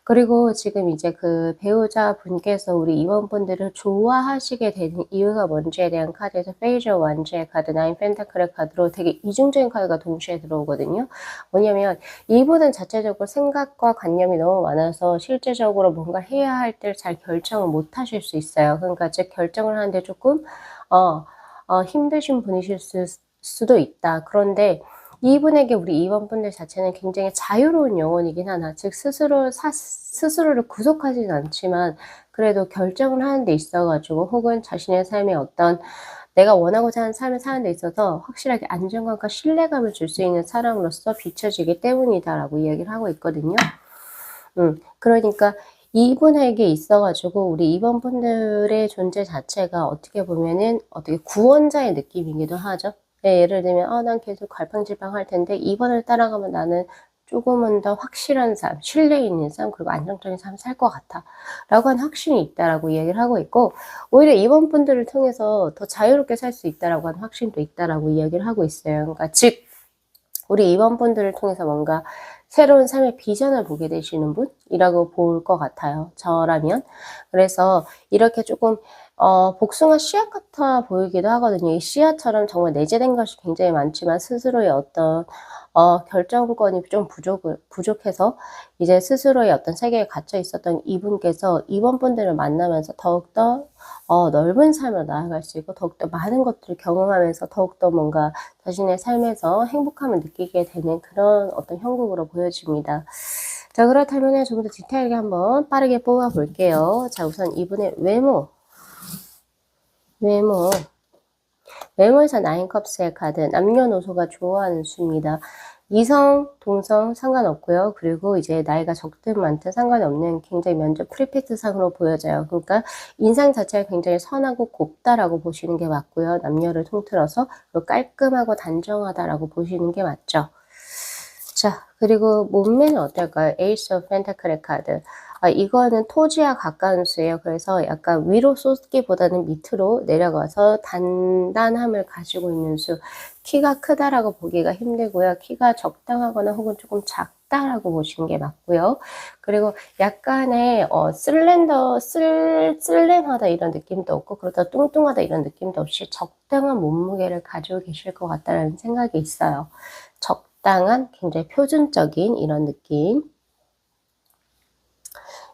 그리고 지금 이제 그 배우자분께서 우리 임원분들을 좋아하시게 되는 이유가 뭔지에 대한 카드에서 페이저 완즈의 카드, 나인 펜타클의 카드로 되게 이중적인 카드가 동시에 들어오거든요. 뭐냐면 이분은 자체적으로 생각과 관념이 너무 많아서 실제적으로 뭔가 해야 할 때를 잘 결정을 못 하실 수 있어요. 그러니까 즉 결정을 하는데 조금 힘드신 분이실 수도 있다. 그런데 이분에게 우리 임원분들 자체는 굉장히 자유로운 영혼이긴 하나, 즉 스스로를 구속하지는 않지만 그래도 결정을 하는 데 있어 가지고 혹은 자신의 삶에 어떤 내가 원하고자 하는 삶을 사는 데 있어서 확실하게 안정감과 신뢰감을 줄 수 있는 사람으로서 비춰지기 때문이다라고 이야기를 하고 있거든요. 그러니까 이분에게 있어 가지고 우리 임원분들의 존재 자체가 어떻게 보면은 어떻게 구원자의 느낌이기도 하죠. 예, 예를 들면 난 계속 갈팡질팡할 텐데 이번을 따라가면 나는 조금은 더 확실한 삶, 신뢰 있는 삶, 그리고 안정적인 삶을 살 것 같아 라고 하는 확신이 있다라고 이야기를 하고 있고, 오히려 임원분들을 통해서 더 자유롭게 살 수 있다라고 하는 확신도 있다라고 이야기를 하고 있어요. 그러니까 즉 우리 임원분들을 통해서 뭔가 새로운 삶의 비전을 보게 되시는 분이라고 볼 것 같아요, 저라면. 그래서 이렇게 조금 복숭아 씨앗 같아 보이기도 하거든요. 이 씨앗처럼 정말 내재된 것이 굉장히 많지만 스스로의 어떤 결정권이 좀 부족해서 이제 스스로의 어떤 세계에 갇혀 있었던 이분께서 임원분들을 만나면서 더욱더 넓은 삶을 나아갈 수 있고 더욱더 많은 것들을 경험하면서 더욱더 뭔가 자신의 삶에서 행복함을 느끼게 되는 그런 어떤 형국으로 보여집니다. 자, 그렇다면 좀 더 디테일하게 한번 빠르게 뽑아 볼게요. 자, 우선 이분의 외모에서 나인컵스의 카드, 남녀노소가 좋아하는 수입니다. 이성, 동성 상관없고요. 그리고 이제 나이가 적든 많든 상관이 없는 굉장히 면접 프리패트상으로 보여져요. 그러니까 인상 자체가 굉장히 선하고 곱다라고 보시는 게 맞고요. 남녀를 통틀어서 그리고 깔끔하고 단정하다라고 보시는 게 맞죠. 자, 그리고 몸매는 어떨까요? 에이스 오브 펜타클의 카드. 이거는 토지와 가까운 수예요. 그래서 약간 위로 쏟기보다는 밑으로 내려가서 단단함을 가지고 있는 수. 키가 크다라고 보기가 힘들고요. 키가 적당하거나 혹은 조금 작다라고 보시는 게 맞고요. 그리고 약간의 슬램하다 이런 느낌도 없고 그렇다 뚱뚱하다 이런 느낌도 없이 적당한 몸무게를 가지고 계실 것 같다는 생각이 있어요. 적당한 굉장히 표준적인 이런 느낌이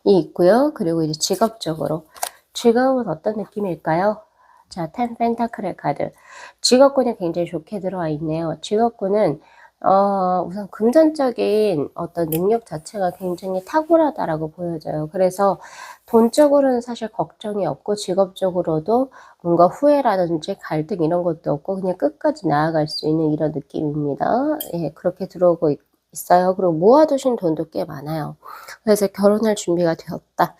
있고요. 그리고 이제 직업적으로 직업은 어떤 느낌일까요? 자, 10 펜타클의 카드. 직업군이 굉장히 좋게 들어와 있네요. 직업군은 우선 금전적인 어떤 능력 자체가 굉장히 탁월하다라고 보여져요. 그래서 돈적으로는 사실 걱정이 없고 직업적으로도 뭔가 후회라든지 갈등 이런 것도 없고 그냥 끝까지 나아갈 수 있는 이런 느낌입니다. 예, 그렇게 들어오고 있어요. 그리고 모아두신 돈도 꽤 많아요. 그래서 결혼할 준비가 되었다.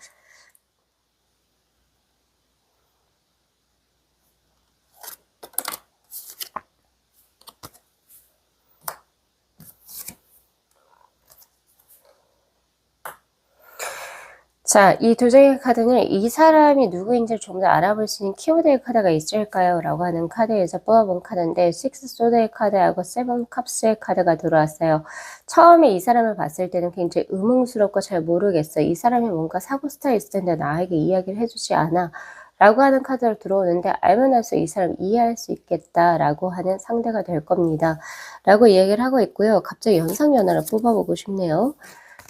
자, 이 두 장의 카드는 이 사람이 누구인지를 좀 더 알아볼 수 있는 키워드의 카드가 있을까요? 라고 하는 카드에서 뽑아본 카드인데 식스 소드의 카드하고 세븐 컵스의 카드가 들어왔어요. 처음에 이 사람을 봤을 때는 굉장히 의문스럽고 잘 모르겠어. 이 사람이 뭔가 사고 스타일 있을 텐데 나에게 이야기를 해주지 않아. 라고 하는 카드로 들어오는데 알면 할수록 이 사람 이해할 수 있겠다 라고 하는 상대가 될 겁니다. 라고 이야기를 하고 있고요. 갑자기 연상연하를 뽑아보고 싶네요.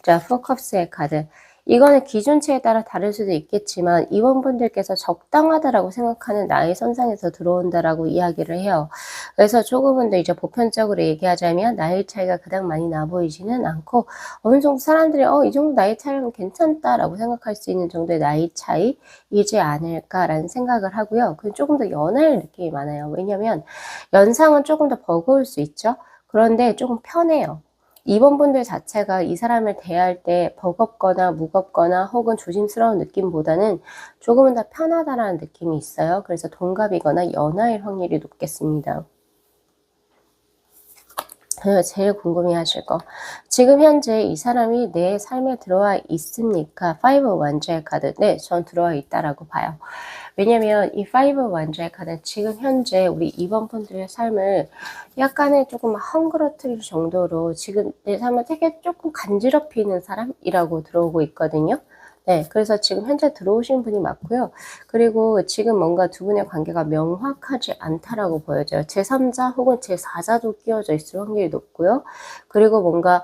자, 포컵스의 카드. 이거는 기준치에 따라 다를 수도 있겠지만 임원분들께서 적당하다라고 생각하는 나이 선상에서 들어온다라고 이야기를 해요. 그래서 조금은 더 이제 보편적으로 얘기하자면 나이 차이가 그닥 많이 나 보이지는 않고 어느 정도 사람들이 이 정도 나이 차이면 괜찮다라고 생각할 수 있는 정도의 나이 차이이지 않을까라는 생각을 하고요. 그 조금 더 연하일 느낌이 많아요. 왜냐면 연상은 조금 더 버거울 수 있죠. 그런데 조금 편해요. 임원분들 자체가 이 사람을 대할 때 버겁거나 무겁거나 혹은 조심스러운 느낌보다는 조금은 더 편하다라는 느낌이 있어요. 그래서 동갑이거나 연하일 확률이 높겠습니다. 제일 궁금해하실 거. 지금 현재 이 사람이 내 삶에 들어와 있습니까? 파이브 원자의 카드. 네, 전 들어와 있다라고 봐요. 왜냐면 이 파이브 원자의 카드는 지금 현재 우리 2번 분들의 삶을 약간의 조금 헝그러뜨릴 정도로 지금 내 삶을 되게 조금 간지럽히는 사람이라고 들어오고 있거든요. 네, 그래서 지금 현재 들어오신 분이 맞고요. 그리고 지금 뭔가 두 분의 관계가 명확하지 않다라고 보여져요. 제3자 혹은 제4자도 끼워져 있을 확률이 높고요. 그리고 뭔가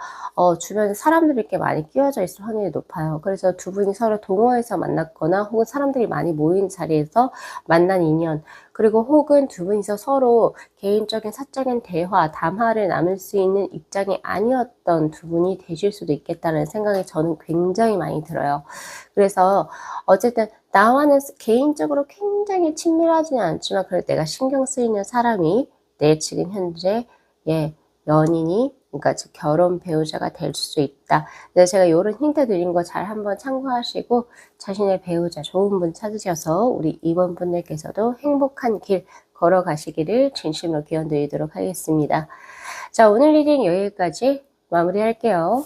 주변에 사람들이 이렇게 많이 끼워져 있을 확률이 높아요. 그래서 두 분이 서로 동호회에서 만났거나 혹은 사람들이 많이 모인 자리에서 만난 인연, 그리고 혹은 두 분이서 서로 개인적인 사적인 대화, 담화를 나눌 수 있는 입장이 아니었던 두 분이 되실 수도 있겠다는 생각이 저는 굉장히 많이 들어요. 그래서 어쨌든 나와는 개인적으로 굉장히 친밀하지는 않지만 그래도 내가 신경 쓰이는 사람이 내 지금 현재 연인이, 그러니까 즉 결혼 배우자가 될 수 있다. 그래서 제가 이런 힌트 드린 거 잘 한번 참고하시고 자신의 배우자 좋은 분 찾으셔서 우리 2번 분들께서도 행복한 길 걸어가시기를 진심으로 기원 드리도록 하겠습니다. 자, 오늘 리딩 여기까지 마무리할게요.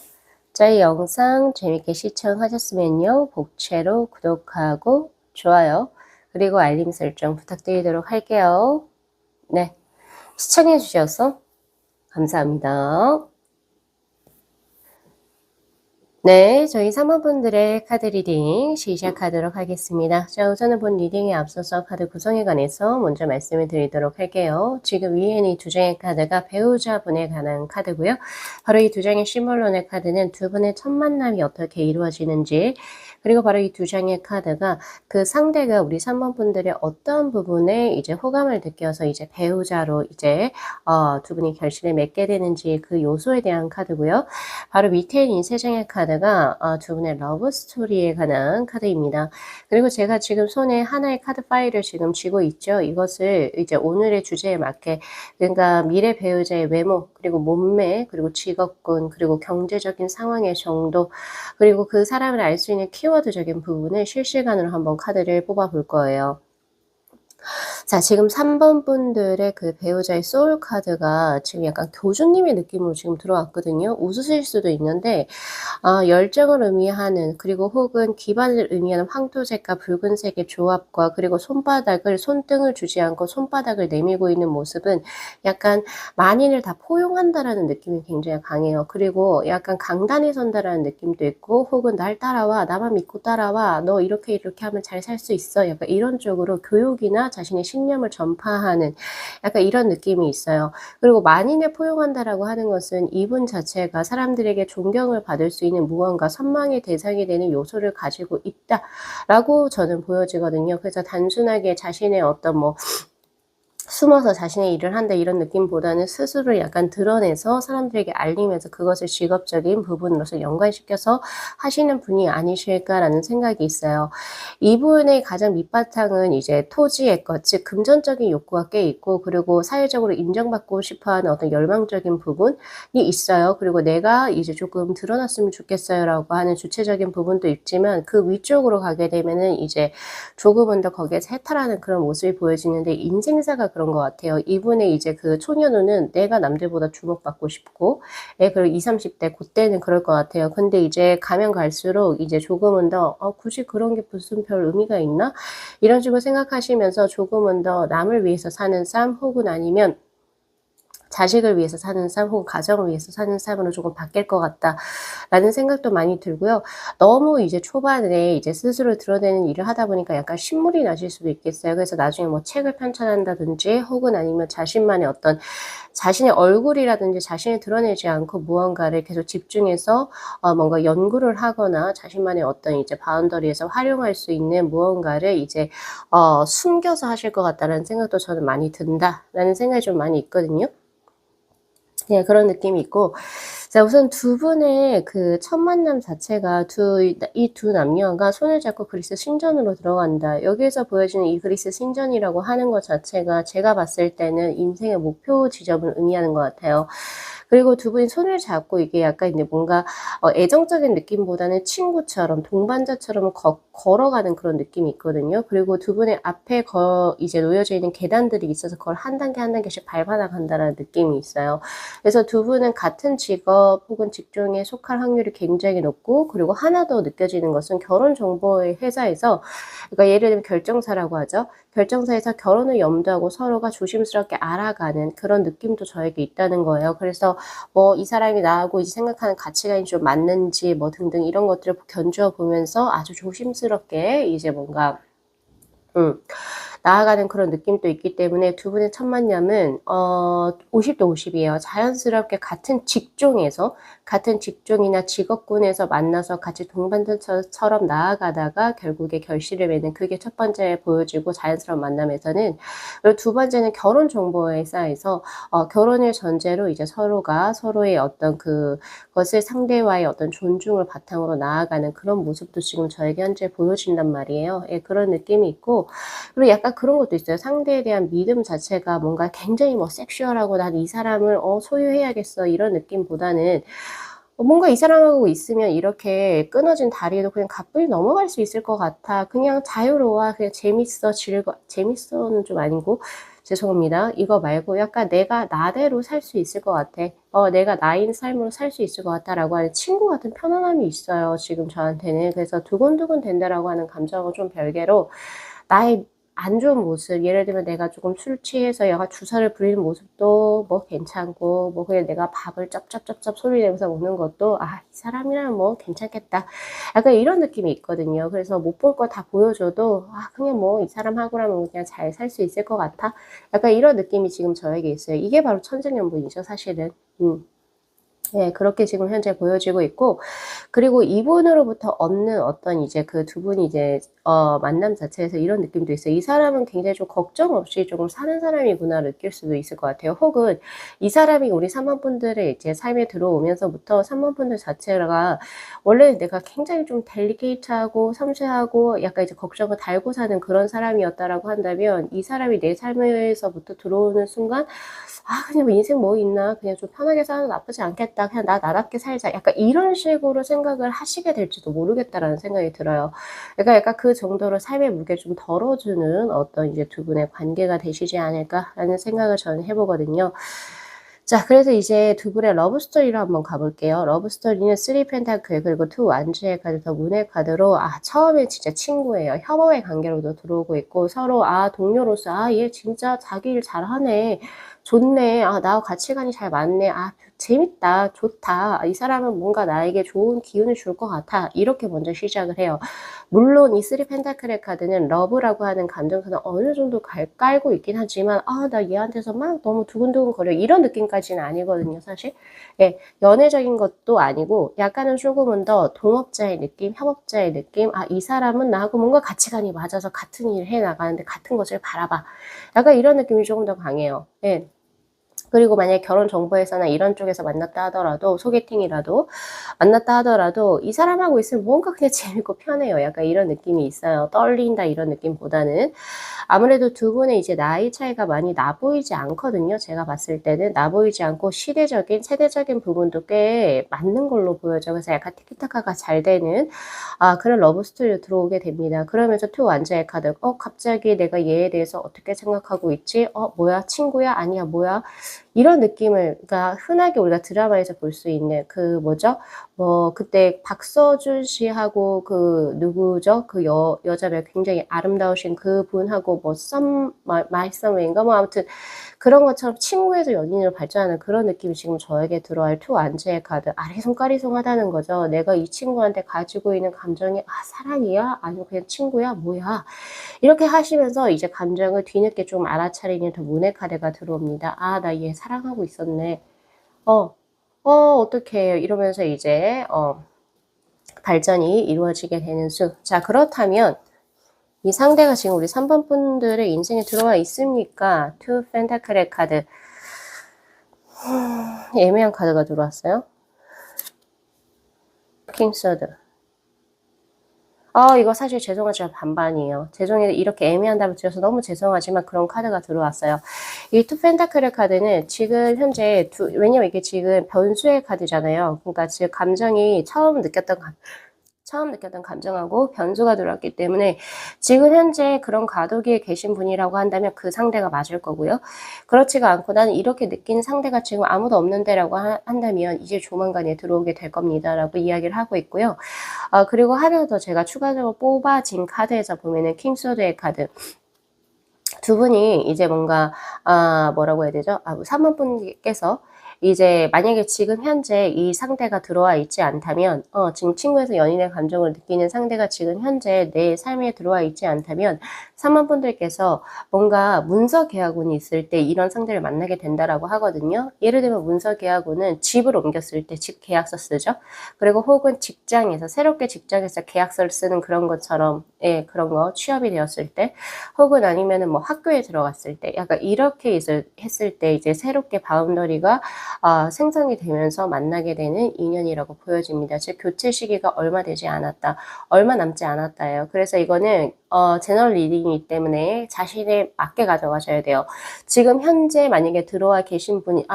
자, 이 영상 재밌게 시청하셨으면요, 복채로 구독하고 좋아요, 그리고 알림 설정 부탁드리도록 할게요. 네, 시청해 주셔서 감사합니다. 네, 저희 사모분들의 카드 리딩 시작하도록 하겠습니다. 자, 우선은 본 리딩에 앞서서 카드 구성에 관해서 먼저 말씀을 드리도록 할게요. 지금 위에 있는 이 두 장의 카드가 배우자분에 관한 카드고요. 바로 이 두 장의 심볼론의 카드는 두 분의 첫 만남이 어떻게 이루어지는지, 그리고 바로 이 두 장의 카드가 그 상대가 우리 3번 분들의 어떤 부분에 이제 호감을 느껴서 이제 배우자로 이제 두 분이 결실을 맺게 되는지 그 요소에 대한 카드고요. 바로 밑에 있는 세 장의 카드가 두 분의 러브 스토리에 관한 카드입니다. 그리고 제가 지금 손에 하나의 카드 파일을 지금 쥐고 있죠. 이것을 이제 오늘의 주제에 맞게, 그러니까 미래 배우자의 외모, 그리고 몸매, 그리고 직업군, 그리고 경제적인 상황의 정도, 그리고 그 사람을 알 수 있는 키워드적인 부분을 실시간으로 한번 카드를 뽑아 볼 거예요. 자, 지금 3번 분들의 그 배우자의 소울 카드가 지금 약간 교주님의 느낌으로 지금 들어왔거든요. 웃으실 수도 있는데 열정을 의미하는, 그리고 혹은 기반을 의미하는 황토색과 붉은색의 조합과, 그리고 손등을 주지 않고 손바닥을 내밀고 있는 모습은 약간 만인을 다 포용한다라는 느낌이 굉장히 강해요. 그리고 약간 강단에 선다라는 느낌도 있고, 혹은 날 따라와, 나만 믿고 따라와, 너 이렇게 하면 잘 살 수 있어, 약간 이런 쪽으로 교육이나 자신의 신념을 전파하는 약간 이런 느낌이 있어요. 그리고 만인을 포용한다라고 하는 것은 이분 자체가 사람들에게 존경을 받을 수 있는 무언가 선망의 대상이 되는 요소를 가지고 있다라고 저는 보여지거든요. 그래서 단순하게 자신의 어떤 숨어서 자신의 일을 한다 이런 느낌보다는 스스로를 약간 드러내서 사람들에게 알리면서 그것을 직업적인 부분으로서 연관시켜서 하시는 분이 아니실까라는 생각이 있어요. 이분의 가장 밑바탕은 이제 토지의 것, 즉 금전적인 욕구가 꽤 있고, 그리고 사회적으로 인정받고 싶어하는 어떤 열망적인 부분이 있어요. 그리고 내가 이제 조금 드러났으면 좋겠어요라고 하는 주체적인 부분도 있지만, 그 위쪽으로 가게 되면은 이제 조금은 더 거기에서 해탈하는 그런 모습이 보여지는데, 인생사가 그런 것 같아요. 이분의 이제 그 초년우는 내가 남들보다 주목받고 싶고, 그리고 20, 30대 그때는 그럴 것 같아요. 근데 이제 가면 갈수록 이제 조금은 더 굳이 그런 게 무슨 별 의미가 있나? 이런 식으로 생각하시면서 조금은 더 남을 위해서 사는 삶, 혹은 아니면 자식을 위해서 사는 삶, 혹은 가정을 위해서 사는 삶으로 조금 바뀔 것 같다라는 생각도 많이 들고요. 너무 이제 초반에 이제 스스로 드러내는 일을 하다 보니까 약간 신물이 나실 수도 있겠어요. 그래서 나중에 책을 편찬한다든지, 혹은 아니면 자신만의 어떤 자신의 얼굴이라든지 자신을 드러내지 않고 무언가를 계속 집중해서 뭔가 연구를 하거나 자신만의 어떤 이제 바운더리에서 활용할 수 있는 무언가를 이제 숨겨서 하실 것 같다는 생각도 저는 많이 든다라는 생각이 좀 많이 있거든요. 네, 그런 느낌이 있고, 자, 우선 두 분의 그 첫 만남 자체가 이 두 남녀가 손을 잡고 그리스 신전으로 들어간다. 여기에서 보여지는 이 그리스 신전이라고 하는 것 자체가 제가 봤을 때는 인생의 목표 지점을 의미하는 것 같아요. 그리고 두 분이 손을 잡고 이게 약간 이제 뭔가 애정적인 느낌보다는 친구처럼 동반자처럼 걸어가는 그런 느낌이 있거든요. 그리고 두 분의 앞에 이제 놓여져 있는 계단들이 있어서 그걸 한 단계 한 단계씩 밟아 나간다는 느낌이 있어요. 그래서 두 분은 같은 직업 혹은 직종에 속할 확률이 굉장히 높고, 그리고 하나 더 느껴지는 것은 결혼 정보의 회사에서, 그러니까 예를 들면 결정사라고 하죠. 결정사에서 결혼을 염두하고 서로가 조심스럽게 알아가는 그런 느낌도 저에게 있다는 거예요. 그래서 뭐 이 사람이 나하고 이제 생각하는 가치관이 좀 맞는지 뭐 등등 이런 것들을 견주어 보면서 아주 조심스럽게 이제 뭔가 음 나아가는 그런 느낌도 있기 때문에 두 분의 첫 만남은 50대 50이에요. 자연스럽게 같은 직종이나 직업군에서 만나서 같이 동반자처럼 나아가다가 결국에 결실을 맺는, 그게 첫 번째 보여지고 자연스러운 만남에서는. 그리고 두 번째는 결혼 정보회사에서 결혼을 전제로 이제 서로가 서로의 어떤 그것을 상대와의 어떤 존중을 바탕으로 나아가는 그런 모습도 지금 저에게 현재 보여진단 말이에요. 예, 그런 느낌이 있고, 그리고 약간 그런 것도 있어요. 상대에 대한 믿음 자체가 뭔가 굉장히 뭐 섹슈얼하고 '난 이 사람을 소유해야겠어.' 이런 느낌보다는 뭔가 '이 사람하고 있으면 이렇게 끊어진 다리도 그냥 가뿐히 넘어갈 수 있을 것 같아. 그냥 자유로워. 그냥 재밌어. 재밌어는 좀 아니고 죄송합니다. 이거 말고 약간 내가 나대로 살 수 있을 것 같아. 내가 나인 삶으로 살 수 있을 것 같다.'라고 하는 친구 같은 편안함이 있어요, 지금 저한테는. 그래서 '두근두근 된다.'라고 하는 감정은 좀 별개로, 나의 안 좋은 모습, 예를 들면 내가 조금 술 취해서 얘가 주사를 부리는 모습도 뭐 괜찮고, 뭐 그냥 내가 밥을 쩝쩝쩝쩝 소리 내면서 먹는 것도 '아, 이 사람이랑 뭐 괜찮겠다.' 약간 이런 느낌이 있거든요. 그래서 못 볼 거 다 보여줘도 '아, 그냥 뭐 이 사람하고라면 그냥 잘 살 수 있을 것 같아.' 약간 이런 느낌이 지금 저에게 있어요. 이게 바로 천생연분이죠, 사실은. 음. 예, 그렇게 지금 현재 보여지고 있고, 그리고 이분으로부터 얻는 어떤 이제 그 두 분이 이제 만남 자체에서 이런 느낌도 있어요. '이 사람은 굉장히 좀 걱정 없이 조금 사는 사람이구나.' 느낄 수도 있을 것 같아요. 혹은 이 사람이 우리 산모분들의 이제 삶에 들어오면서부터 산모분들 자체가 원래 내가 굉장히 좀 델리케이트하고 섬세하고 약간 이제 걱정을 달고 사는 그런 사람이었다라고 한다면, 이 사람이 내 삶에서부터 들어오는 순간 '아, 그냥 뭐 인생 뭐 있나. 그냥 좀 편하게 살아도 나쁘지 않겠다. 그냥 나답게 살자.' 약간 이런 식으로 생각을 하시게 될지도 모르겠다라는 생각이 들어요. 그러니까 약간 그 정도로 삶의 무게를 좀 덜어주는 어떤 이제 두 분의 관계가 되시지 않을까라는 생각을 저는 해 보거든요. 자, 그래서 이제 두 분의 러브 스토리로 한번 가 볼게요. 러브 스토리는 3 펜타클 그리고 2 완주의 카드 더 문의 카드로, 처음에 진짜 친구예요. 협업의 관계로도 들어오고 있고, 서로 동료로서 '아, 얘 진짜 자기 일 잘하네. 좋네. 아, 나하고 가치관이 잘 맞네. 아, 재밌다. 좋다. 이 사람은 뭔가 나에게 좋은 기운을 줄 것 같아.' 이렇게 먼저 시작을 해요. 물론 이 3 펜타클의 카드는 러브라고 하는 감정선을 어느 정도 깔고 있긴 하지만 '아, 나 얘한테서 막 너무 두근두근거려.' 이런 느낌까지는 아니거든요, 사실. 예. 연애적인 것도 아니고 약간은 조금은 더 동업자의 느낌, 협업자의 느낌. '아, 이 사람은 나하고 뭔가 가치관이 맞아서 같은 일을 해 나가는데 같은 것을 바라봐.' 약간 이런 느낌이 조금 더 강해요. 예. 그리고 만약에 결혼정보회사나 이런 쪽에서 만났다 하더라도, 소개팅이라도 만났다 하더라도 이 사람하고 있으면 뭔가 그냥 재밌고 편해요. 약간 이런 느낌이 있어요. 떨린다 이런 느낌보다는. 아무래도 두 분의 이제 나이 차이가 많이 나 보이지 않거든요. 제가 봤을 때는 나 보이지 않고, 세대적인 부분도 꽤 맞는 걸로 보여져요. 그래서 약간 티키타카가 잘 되는 그런 러브 스토리로 들어오게 됩니다. 그러면서 투 완자의 카드. 갑자기 내가 얘에 대해서 어떻게 생각하고 있지? 뭐야? 친구야? 아니야, 뭐야? 이런 느낌을, 그러니까 흔하게 우리가 드라마에서 볼 수 있는 그 뭐죠? 뭐 그때 박서준 씨하고 그 누구죠? 그 여자 배우 굉장히 아름다우신 그분하고 뭐 마이 썸웨인가 뭐 아무튼 그런 것처럼 친구에서 연인으로 발전하는 그런 느낌이 지금 저에게 들어와요. 투 완즈의 카드. 아리송까리송하다는 거죠. 내가 이 친구한테 가지고 있는 감정이 사랑이야? 아니면 그냥 친구야? 뭐야? 이렇게 하시면서 이제 감정을 뒤늦게 좀 알아차리는 더 문의 카드가 들어옵니다. '아, 나 얘 사랑하고 있었네. 어. 어떡해.' 이러면서 이제 발전이 이루어지게 되는 수. 자, 그렇다면 이 상대가 지금 우리 3번 분들의 인생에 들어와 있습니까? 투 펜타클의 카드. 애매한 카드가 들어왔어요. 킹 서드. 이거 사실 죄송하지만 반반이에요. 죄송해요. 이렇게 애매한 답을 드려서 너무 죄송하지만 그런 카드가 들어왔어요. 이 투 펜타클의 카드는 지금 현재 왜냐면 이게 지금 변수의 카드잖아요. 그러니까 지금 감정이 처음 느꼈던 감정하고 변수가 들어왔기 때문에 지금 현재 그런 과도기에 계신 분이라고 한다면 그 상대가 맞을 거고요. 그렇지가 않고 나는 이렇게 느끼는 상대가 지금 아무도 없는데라고 한다면 이제 조만간에 들어오게 될 겁니다라고 이야기를 하고 있고요. 그리고 하나 더 제가 추가적으로 뽑아진 카드에서 보면은 킹소드의 카드. 두 분이 이제 뭔가 뭐라고 해야 되죠? 3번 분께서 이제 만약에 지금 현재 이 상대가 들어와 있지 않다면 지금 친구에서 연인의 감정을 느끼는 상대가 지금 현재 내 삶에 들어와 있지 않다면 3번 분들께서 뭔가 문서 계약운이 있을 때 이런 상대를 만나게 된다라고 하거든요. 예를 들면 문서 계약운은 집을 옮겼을 때 집 계약서 쓰죠. 그리고 혹은 직장에서 새롭게 직장에서 계약서를 쓰는 그런 것처럼 그런 거 취업이 되었을 때 혹은 아니면은 뭐 학교에 들어갔을 때 약간 이렇게 했을 때 이제 새롭게 바운더리가 생성이 되면서 만나게 되는 인연이라고 보여집니다. 즉 교체 시기가 얼마 되지 않았다. 얼마 남지 않았다예요. 그래서 이거는 제너럴 리딩이기 때문에 자신에 맞게 가져가셔야 돼요. 지금 현재 만약에 들어와 계신 분이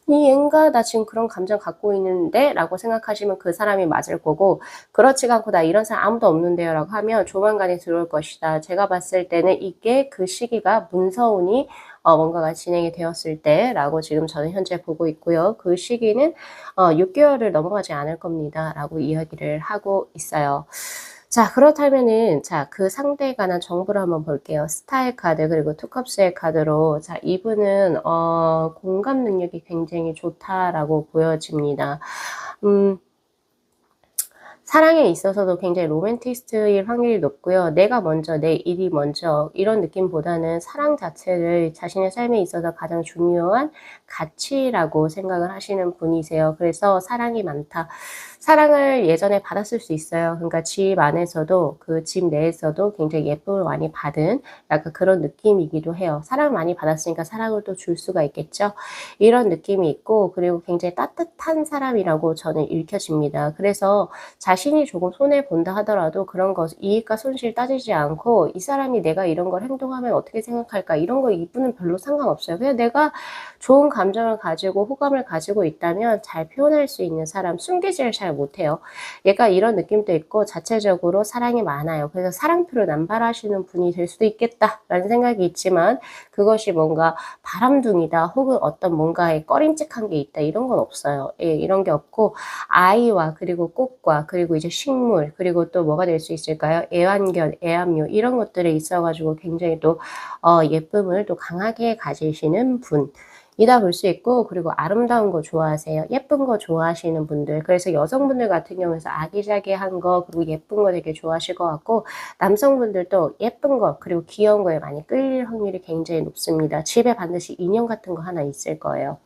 이 얘인가 나 지금 그런 감정 갖고 있는데 라고 생각하시면 그 사람이 맞을 거고 그렇지가 않고 나 이런 사람 아무도 없는데요 라고 하면 조만간에 들어올 것이다. 제가 봤을 때는 이게 그 시기가 문서운이 뭔가가 진행이 되었을 때라고 지금 저는 현재 보고 있고요. 그 시기는 6개월을 넘어가지 않을 겁니다. 라고 이야기를 하고 있어요. 자, 그렇다면은, 자, 그 상대에 관한 정보를 한번 볼게요. 스타의 카드, 그리고 투컵스의 카드로, 자, 이분은, 공감 능력이 굉장히 좋다라고 보여집니다. 사랑에 있어서도 굉장히 로맨티스트일 확률이 높고요. 내가 먼저, 내 일이 먼저 이런 느낌보다는 사랑 자체를 자신의 삶에 있어서 가장 중요한 가치라고 생각을 하시는 분이세요. 그래서 사랑이 많다. 사랑을 예전에 받았을 수 있어요. 그러니까 집 안에서도 그 집 내에서도 굉장히 예쁨을 많이 받은 약간 그런 느낌이기도 해요. 사랑을 많이 받았으니까 사랑을 또 줄 수가 있겠죠. 이런 느낌이 있고 그리고 굉장히 따뜻한 사람이라고 저는 읽혀집니다. 그래서 자신이 조금 손해본다 하더라도 그런 것, 이익과 손실 따지지 않고 이 사람이 내가 이런 걸 행동하면 어떻게 생각할까 이런 거 이분은 별로 상관없어요. 그냥 내가 좋은 감정을 가지고 호감을 가지고 있다면 잘 표현할 수 있는 사람, 숨기지를 잘 못해요. 얘가 이런 느낌도 있고 자체적으로 사랑이 많아요. 그래서 사랑표를 남발하시는 분이 될 수도 있겠다라는 생각이 있지만 그것이 뭔가 바람둥이다 혹은 어떤 뭔가에 꺼림칙한 게 있다 이런 건 없어요. 이런 게 없고 아이와 그리고 꽃과 그리고 이제 식물 그리고 또 뭐가 될 수 있을까요? 애완견, 애완묘 이런 것들에 있어가지고 굉장히 또 예쁨을 또 강하게 가지시는 분. 이다 볼 수 있고 그리고 아름다운 거 좋아하세요. 예쁜 거 좋아하시는 분들 그래서 여성분들 같은 경우에서 아기자기한 거 그리고 예쁜 거 되게 좋아하실 것 같고 남성분들도 예쁜 거 그리고 귀여운 거에 많이 끌릴 확률이 굉장히 높습니다. 집에 반드시 인형 같은 거 하나 있을 거예요.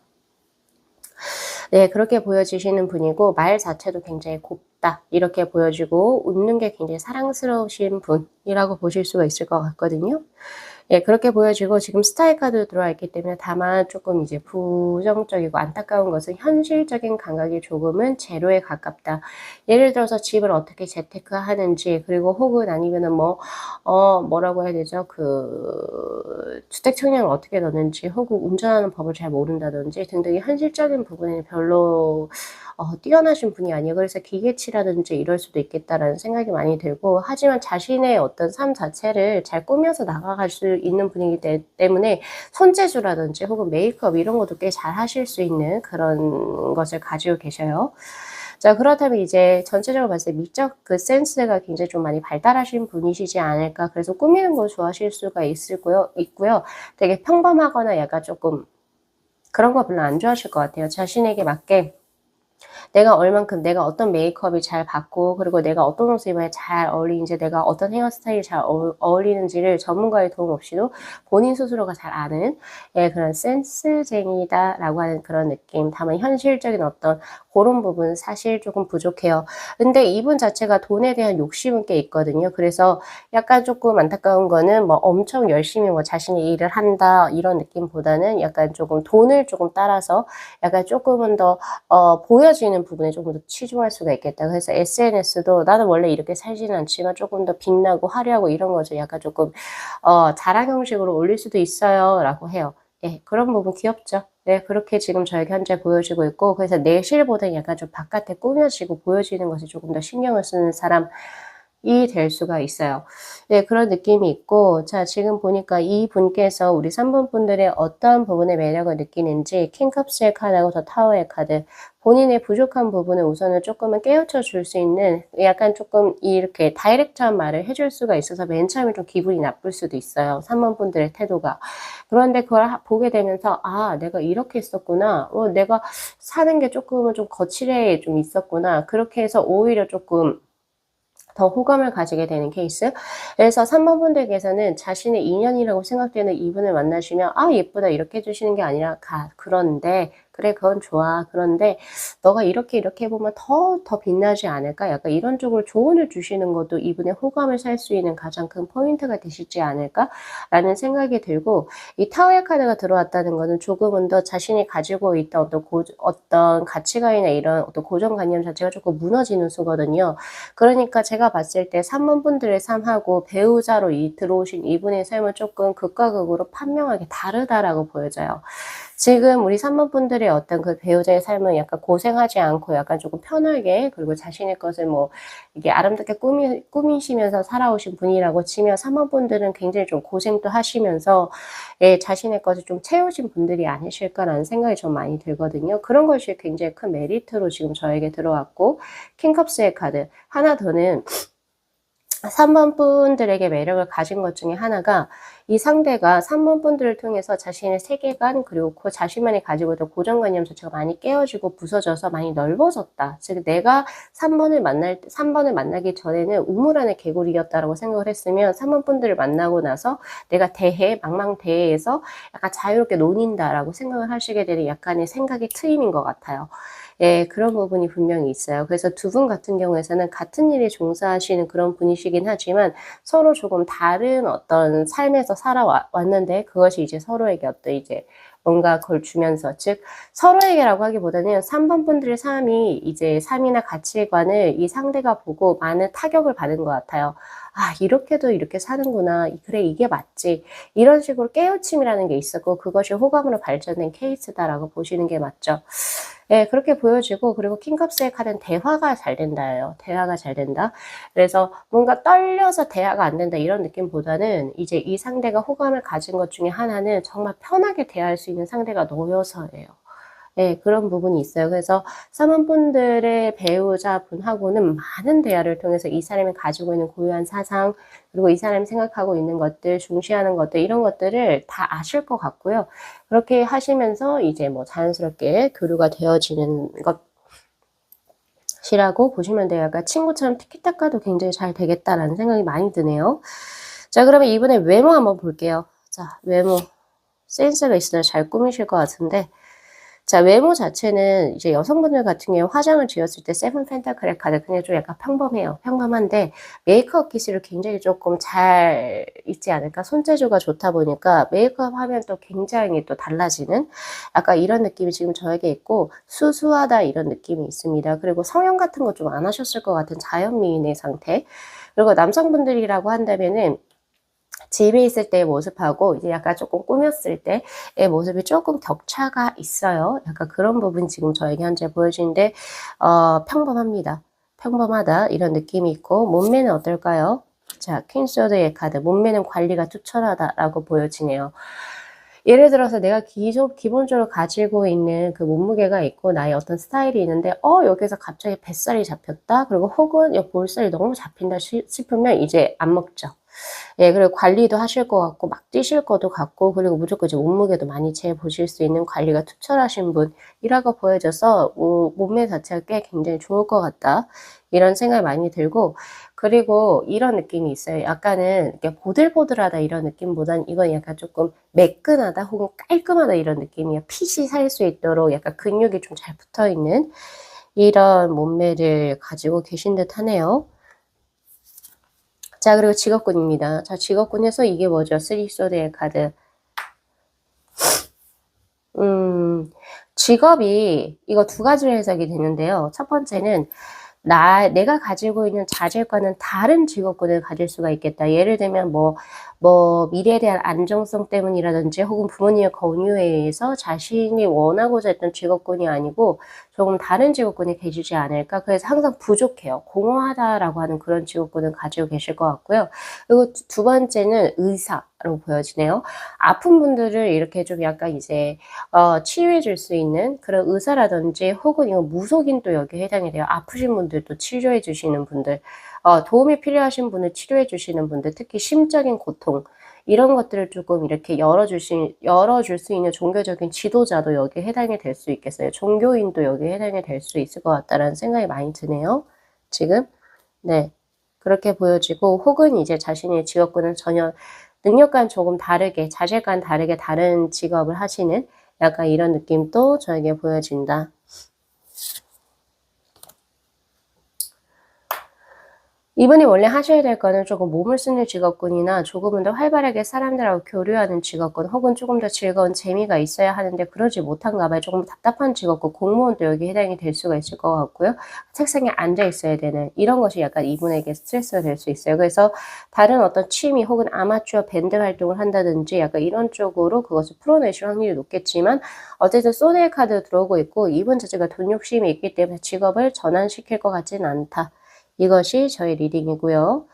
네, 그렇게 보여지시는 분이고 말 자체도 굉장히 곱다 이렇게 보여지고 웃는 게 굉장히 사랑스러우신 분이라고 보실 수가 있을 것 같거든요. 예, 그렇게 보여지고 지금 스타의 카드로 들어와 있기 때문에 다만 조금 이제 부정적이고 안타까운 것은 현실적인 감각이 조금은 제로에 가깝다. 예를 들어서 집을 어떻게 재테크하는지 그리고 혹은 아니면은 뭐라고 해야 되죠? 그 주택 청약을 어떻게 넣는지 혹은 운전하는 법을 잘 모른다든지 등등의 현실적인 부분에 별로 뛰어나신 분이 아니에요. 그래서 기계치라든지 이럴 수도 있겠다라는 생각이 많이 들고 하지만 자신의 어떤 삶 자체를 잘 꾸며서 나가갈 수 있는 분이기 때문에 손재주라든지 혹은 메이크업 이런 것도 꽤 잘 하실 수 있는 그런 것을 가지고 계셔요. 자, 그렇다면 이제 전체적으로 봤을 때 미적 그 센스가 굉장히 좀 많이 발달하신 분이시지 않을까. 그래서 꾸미는 걸 좋아하실 수가 있고요. 되게 평범하거나 약간 조금 그런 거 별로 안 좋아하실 것 같아요. 자신에게 맞게 내가 얼만큼 내가 어떤 메이크업이 잘 받고 그리고 내가 어떤 옷을 입어야 잘 어울리는지 내가 어떤 헤어스타일이 잘 어울리는지를 전문가의 도움 없이도 본인 스스로가 잘 아는 그런 센스쟁이다라고 하는 그런 느낌. 다만 현실적인 어떤 그런 부분 사실 조금 부족해요. 근데 이분 자체가 돈에 대한 욕심은 꽤 있거든요. 그래서 약간 조금 안타까운 거는 뭐 엄청 열심히 뭐 자신이 일을 한다 이런 느낌보다는 약간 조금 돈을 조금 따라서 약간 조금은 더 보여야 무너지는 부분에 조금 더 치중할 수가 있겠다. 그래서 SNS도 나는 원래 이렇게 살지는 않지만 조금 더 빛나고 화려하고 이런 거죠. 약간 조금 자랑 형식으로 올릴 수도 있어요라고 해요. 예, 그런 부분 귀엽죠. 네, 그렇게 지금 저에게 현재 보여지고 있고, 그래서 내실보다는 약간 좀 바깥에 꾸며지고 보여지는 것에 조금 더 신경을 쓰는 사람이 될 수가 있어요. 네, 그런 느낌이 있고, 자, 지금 보니까 이분께서 우리 3번 분들의 어떤 부분에 매력을 느끼는지, 킹컵스의 카드하고 더 타워의 카드, 본인의 부족한 부분을 우선은 조금은 깨우쳐 줄 수 있는 약간 조금 이렇게 다이렉트한 말을 해줄 수가 있어서 맨 처음에 좀 기분이 나쁠 수도 있어요. 3번 분들의 태도가. 그런데 그걸 보게 되면서 아, 내가 이렇게 했었구나. 내가 사는 게 조금은 좀 거칠게 좀 있었구나. 그렇게 해서 오히려 조금 더 호감을 가지게 되는 케이스. 그래서 3번 분들께서는 자신의 인연이라고 생각되는 이분을 만나시면 아, 예쁘다 이렇게 해주시는 게 아니라 그런데 그래 그건 좋아. 그런데 너가 이렇게 해보면 더 빛나지 않을까? 약간 이런 쪽으로 조언을 주시는 것도 이분의 호감을 살 수 있는 가장 큰 포인트가 되시지 않을까라는 생각이 들고, 이 타워의 카드가 들어왔다는 거는 조금은 더 자신이 가지고 있던 어떤 가치관이나 이런 어떤 고정관념 자체가 조금 무너지는 수거든요. 그러니까 제가 봤을 때 3번 분들의 삶하고 배우자로 들어오신 이분의 삶은 조금 극과 극으로 판명하게 다르다라고 보여져요. 지금 우리 3번 분들의 어떤 그 배우자의 삶은 약간 고생하지 않고 약간 조금 편하게, 그리고 자신의 것을 뭐 이게 아름답게 꾸미시면서 살아오신 분이라고 치면, 3번 분들은 굉장히 좀 고생도 하시면서 예, 자신의 것을 좀 채우신 분들이 아니실까라는 생각이 좀 많이 들거든요. 그런 것이 굉장히 큰 메리트로 지금 저에게 들어왔고, 킹컵스의 카드 하나 더는 3번 분들에게 매력을 가진 것 중에 하나가, 이 상대가 3번 분들을 통해서 자신의 세계관 그리고 그 자신만이 가지고 있던 고정관념 자체가 많이 깨어지고 부서져서 많이 넓어졌다. 즉 내가 3번을 만나기 전에는 우물 안의 개구리였다라고 생각을 했으면 3번 분들을 만나고 나서 내가 망망대해에서 약간 자유롭게 논인다라고 생각을 하시게 되는 약간의 생각의 트임인 것 같아요. 예, 그런 부분이 분명히 있어요. 그래서 두 분 같은 경우에서는 같은 일에 종사하시는 그런 분이시긴 하지만 서로 조금 다른 어떤 삶에서 살아왔는데, 그것이 이제 서로에게 어떤 이제 뭔가 그걸 주면서, 즉 서로에게라고 하기보다는 3번 분들의 이제 삶이나 가치관을 이 상대가 보고 많은 타격을 받은 것 같아요. 아, 이렇게도 이렇게 사는구나. 그래, 이게 맞지. 이런 식으로 깨우침이라는 게 있었고, 그것이 호감으로 발전된 케이스다라고 보시는 게 맞죠. 예, 그렇게 보여지고, 그리고 킹컵스의 카드는 대화가 잘 된다예요. 대화가 잘 된다. 그래서 뭔가 떨려서 대화가 안 된다 이런 느낌보다는 이제 이 상대가 호감을 가진 것 중에 하나는 정말 편하게 대화할 수 있는 상대가 놓여서예요. 예, 그런 부분이 있어요. 그래서 사모분들의 배우자분하고는 많은 대화를 통해서 이 사람이 가지고 있는 고유한 사상, 그리고 이 사람이 생각하고 있는 것들, 중시하는 것들, 이런 것들을 다 아실 것 같고요. 그렇게 하시면서 이제 뭐 자연스럽게 교류가 되어지는 것이라고 보시면 돼요. 약간 친구처럼 티키타카도 굉장히 잘 되겠다라는 생각이 많이 드네요. 자, 그러면 이번에 외모 한번 볼게요. 자, 외모. 센스가 있으면 잘 꾸미실 것 같은데, 자, 외모 자체는 이제 여성분들 같은 경우 화장을 지었을 때 세븐 펜타클의 카드 그냥 좀 약간 평범해요. 평범한데 메이크업 기술을 굉장히 조금 잘 있지 않을까? 손재주가 좋다 보니까 메이크업 하면 또 굉장히 또 달라지는 약간 이런 느낌이 지금 저에게 있고, 수수하다 이런 느낌이 있습니다. 그리고 성형 같은 거 좀 안 하셨을 것 같은 자연미인의 상태. 그리고 남성분들이라고 한다면은 집에 있을 때의 모습하고 이제 약간 조금 꾸몄을 때의 모습이 조금 격차가 있어요. 약간 그런 부분이 지금 저에게 현재 보여지는데, 평범합니다. 평범하다 이런 느낌이 있고, 몸매는 어떨까요? 자, 퀸소드의 카드, 몸매는 관리가 투철하다라고 보여지네요. 예를 들어서 내가 기본적으로 가지고 있는 그 몸무게가 있고 나의 어떤 스타일이 있는데, 여기서 갑자기 뱃살이 잡혔다? 그리고 혹은 볼살이 너무 잡힌다 싶으면 이제 안 먹죠. 예, 그리고 관리도 하실 것 같고, 막 뛰실 것도 같고, 그리고 무조건 이제 몸무게도 많이 재보실 수 있는 관리가 투철하신 분이라고 보여져서, 몸매 자체가 꽤 굉장히 좋을 것 같다. 이런 생각이 많이 들고, 그리고 이런 느낌이 있어요. 약간은 이렇게 보들보들하다 이런 느낌보단 이건 약간 조금 매끈하다 혹은 깔끔하다 이런 느낌이에요. 핏이 살 수 있도록 약간 근육이 좀 잘 붙어 있는 이런 몸매를 가지고 계신 듯 하네요. 자, 그리고 직업군입니다. 자, 직업군에서 이게 뭐죠? 쓰리 소드의 카드. 직업이 이거 두 가지로 해석이 되는데요. 첫 번째는 내가 가지고 있는 자질과는 다른 직업군을 가질 수가 있겠다. 예를 들면 미래에 대한 안정성 때문이라든지 혹은 부모님의 권유에 의해서 자신이 원하고자 했던 직업군이 아니고 조금 다른 직업군이 계시지 않을까. 그래서 항상 부족해요. 공허하다라고 하는 그런 직업군을 가지고 계실 것 같고요. 그리고 두 번째는 의사로 보여지네요. 아픈 분들을 이렇게 좀 약간 이제 치유해 줄 수 있는 그런 의사라든지 혹은 이거 무속인도 여기에 해당이 돼요. 아프신 분들도 치료해 주시는 분들, 도움이 필요하신 분을 치료해 주시는 분들, 특히 심적인 고통 이런 것들을 조금 이렇게 열어줄 수 있는 종교적인 지도자도 여기에 해당이 될 수 있겠어요. 종교인도 여기에 해당이 될 수 있을 것 같다라는 생각이 많이 드네요. 지금. 네. 그렇게 보여지고 혹은 이제 자신의 직업군은 전혀 능력과는 조금 다르게 자질과는 다르게 다른 직업을 하시는 약간 이런 느낌도 저에게 보여진다. 이분이 원래 하셔야 될 거는 조금 몸을 쓰는 직업군이나 조금은 더 활발하게 사람들하고 교류하는 직업군 혹은 조금 더 즐거운 재미가 있어야 하는데 그러지 못한가 봐요. 조금 답답한 직업군, 공무원도 여기 해당이 될 수가 있을 것 같고요. 책상에 앉아 있어야 되는 이런 것이 약간 이분에게 스트레스가 될 수 있어요. 그래서 다른 어떤 취미 혹은 아마추어 밴드 활동을 한다든지 약간 이런 쪽으로 그것을 풀어내실 확률이 높겠지만 어쨌든 소드의 카드 들어오고 있고 이분 자체가 돈 욕심이 있기 때문에 직업을 전환시킬 것 같지는 않다. 이것이 저의 리딩이고요.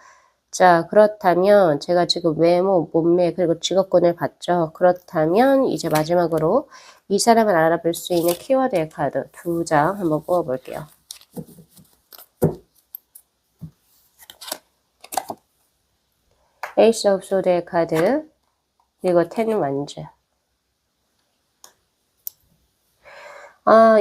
자, 그렇다면 제가 지금 외모, 몸매, 그리고 직업군을 봤죠. 그렇다면 이제 마지막으로 이 사람을 알아볼 수 있는 키워드의 카드 두 장 한번 뽑아볼게요. 에이스 오브 소드의 카드 그리고 텐 완즈.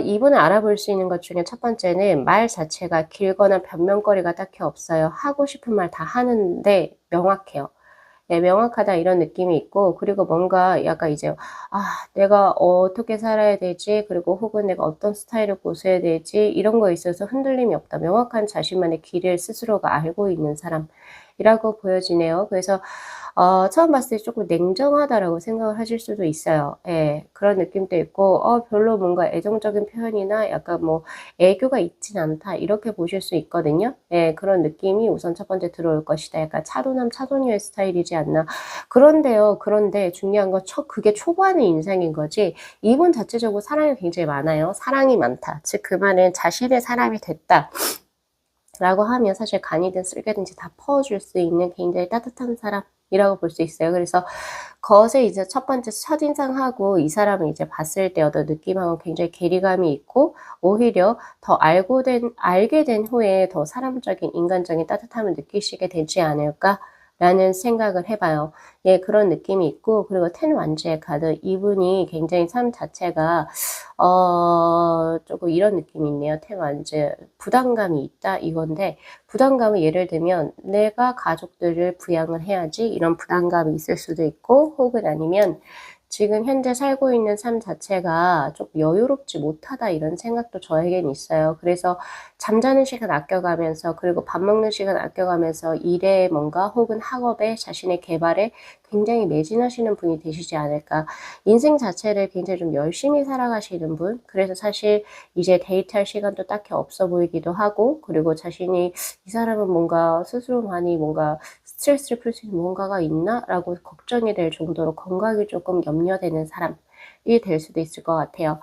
이분을 알아볼 수 있는 것 중에 첫 번째는 말 자체가 길거나 변명거리가 딱히 없어요. 하고 싶은 말 다 하는데 명확해요. 네, 명확하다 이런 느낌이 있고 그리고 뭔가 약간 이제 내가 어떻게 살아야 되지 그리고 혹은 내가 어떤 스타일을 고수해야 되지 이런 거에 있어서 흔들림이 없다. 명확한 자신만의 길을 스스로가 알고 있는 사람이라고 보여지네요. 그래서 처음 봤을 때 조금 냉정하다라고 생각을 하실 수도 있어요. 예, 그런 느낌도 있고 별로 뭔가 애정적인 표현이나 약간 애교가 있진 않다 이렇게 보실 수 있거든요. 예, 그런 느낌이 우선 첫 번째 들어올 것이다. 약간 차도남 차도녀의 스타일이지 않나. 그런데요. 그런데 중요한 건 그게 초반의 인상인 거지 이분 자체적으로 사랑이 굉장히 많아요. 사랑이 많다. 즉 그 말은 자신의 사람이 됐다. 라고 하면 사실 간이든 쓸개든지 다 퍼줄 수 있는 굉장히 따뜻한 사람이라고 볼 수 있어요. 그래서 것에 이제 첫 번째 첫인상하고 이 사람을 이제 봤을 때 어떤 느낌하고 굉장히 괴리감이 있고 오히려 더 알게 된 후에 더 사람적인 인간적인 따뜻함을 느끼시게 되지 않을까 라는 생각을 해봐요. 예, 그런 느낌이 있고 그리고 텐 완즈의 카드 이분이 굉장히 삶 자체가 조금 이런 느낌이 있네요. 텐 완즈 부담감이 있다 이건데 부담감은 예를 들면 내가 가족들을 부양을 해야지 이런 부담감이 있을 수도 있고 혹은 아니면 지금 현재 살고 있는 삶 자체가 좀 여유롭지 못하다 이런 생각도 저에겐 있어요. 그래서 잠자는 시간 아껴가면서 그리고 밥 먹는 시간 아껴가면서 일에 뭔가 혹은 학업에 자신의 개발에 굉장히 매진하시는 분이 되시지 않을까. 인생 자체를 굉장히 좀 열심히 살아가시는 분. 그래서 사실 이제 데이트할 시간도 딱히 없어 보이기도 하고 그리고 자신이 이 사람은 뭔가 스스로 많이 뭔가 스트레스를 풀 수 있는 뭔가가 있나? 라고 걱정이 될 정도로 건강이 조금 염려되는 사람이 될 수도 있을 것 같아요.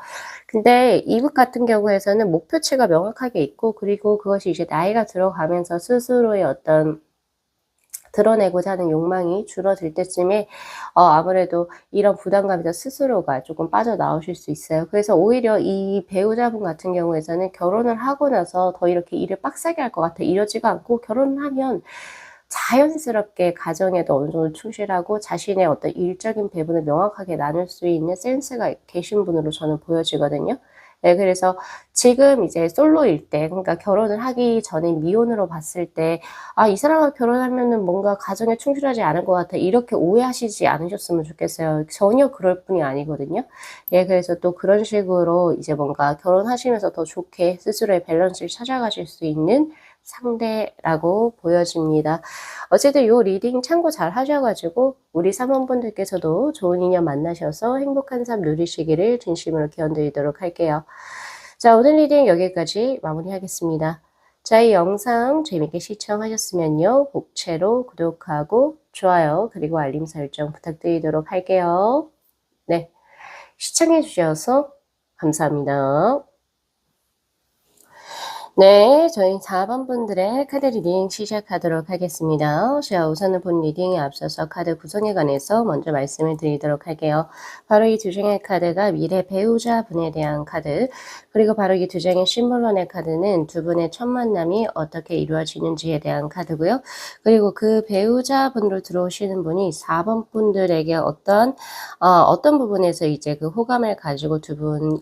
근데 이분 같은 경우에서는 목표치가 명확하게 있고 그리고 그것이 이제 나이가 들어가면서 스스로의 어떤 드러내고자 하는 욕망이 줄어들 때쯤에 아무래도 이런 부담감에서 스스로가 조금 빠져나오실 수 있어요. 그래서 오히려 이 배우자분 같은 경우에서는 결혼을 하고 나서 더 이렇게 일을 빡세게 할 것 같아 이러지가 않고 결혼을 하면 자연스럽게 가정에도 어느 정도 충실하고 자신의 어떤 일적인 배분을 명확하게 나눌 수 있는 센스가 계신 분으로 저는 보여지거든요. 네, 그래서 지금 이제 솔로일 때, 그러니까 결혼을 하기 전에 미혼으로 봤을 때, 이 사람과 결혼하면은 뭔가 가정에 충실하지 않을 것 같아. 이렇게 오해하시지 않으셨으면 좋겠어요. 전혀 그럴 뿐이 아니거든요. 예, 그래서 또 그런 식으로 이제 뭔가 결혼하시면서 더 좋게 스스로의 밸런스를 찾아가실 수 있는 상대라고 보여집니다. 어쨌든 요 리딩 참고 잘 하셔가지고 우리 사모분들께서도 좋은 인연 만나셔서 행복한 삶 누리시기를 진심으로 기원드리도록 할게요. 자, 오늘 리딩 여기까지 마무리하겠습니다. 자, 이 영상 재밌게 시청하셨으면요. 복채로 구독하고 좋아요 그리고 알림 설정 부탁드리도록 할게요. 네, 시청해 주셔서 감사합니다. 네, 저희 4번 분들의 카드 리딩 시작하도록 하겠습니다. 자, 우선은 본 리딩에 앞서서 카드 구성에 관해서 먼저 말씀을 드리도록 할게요. 바로 이 두 장의 카드가 미래 배우자분에 대한 카드, 그리고 바로 이 두 장의 심볼론의 카드는 두 분의 첫 만남이 어떻게 이루어지는지에 대한 카드고요. 그리고 그 배우자분으로 들어오시는 분이 4번 분들에게 어떤 부분에서 이제 그 호감을 가지고 두 분이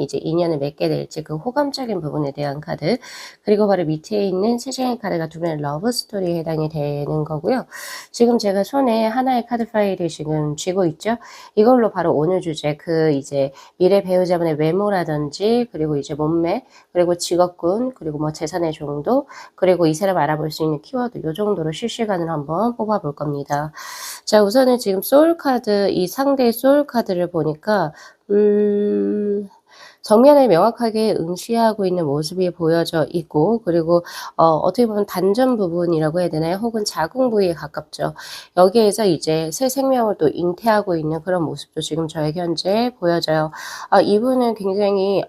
이제 인연을 맺게 될지 그 호감적인 부분에 대한 카드, 그리고 바로 밑에 있는 세 장의 카드가 두 분의 러브 스토리에 해당이 되는 거고요. 지금 제가 손에 하나의 카드 파일을 지금 쥐고 있죠. 이걸로 바로 오늘 주제 그 이제 미래 배우자분의 외모라든지 그리고 이제 몸매 그리고 직업군 그리고 뭐 재산의 정도 그리고 이 사람 알아볼 수 있는 키워드 요 정도로 실시간으로 한번 뽑아볼 겁니다. 자, 우선은 지금 소울 카드 이 상대의 소울 카드를 보니까 정면에 명확하게 응시하고 있는 모습이 보여져 있고, 그리고 어떻게 보면 단전 부분이라고 해야 되나요? 혹은 자궁 부위에 가깝죠. 여기에서 이제 새 생명을 또 잉태하고 있는 그런 모습도 지금 저에게 현재 보여져요. 이분은 굉장히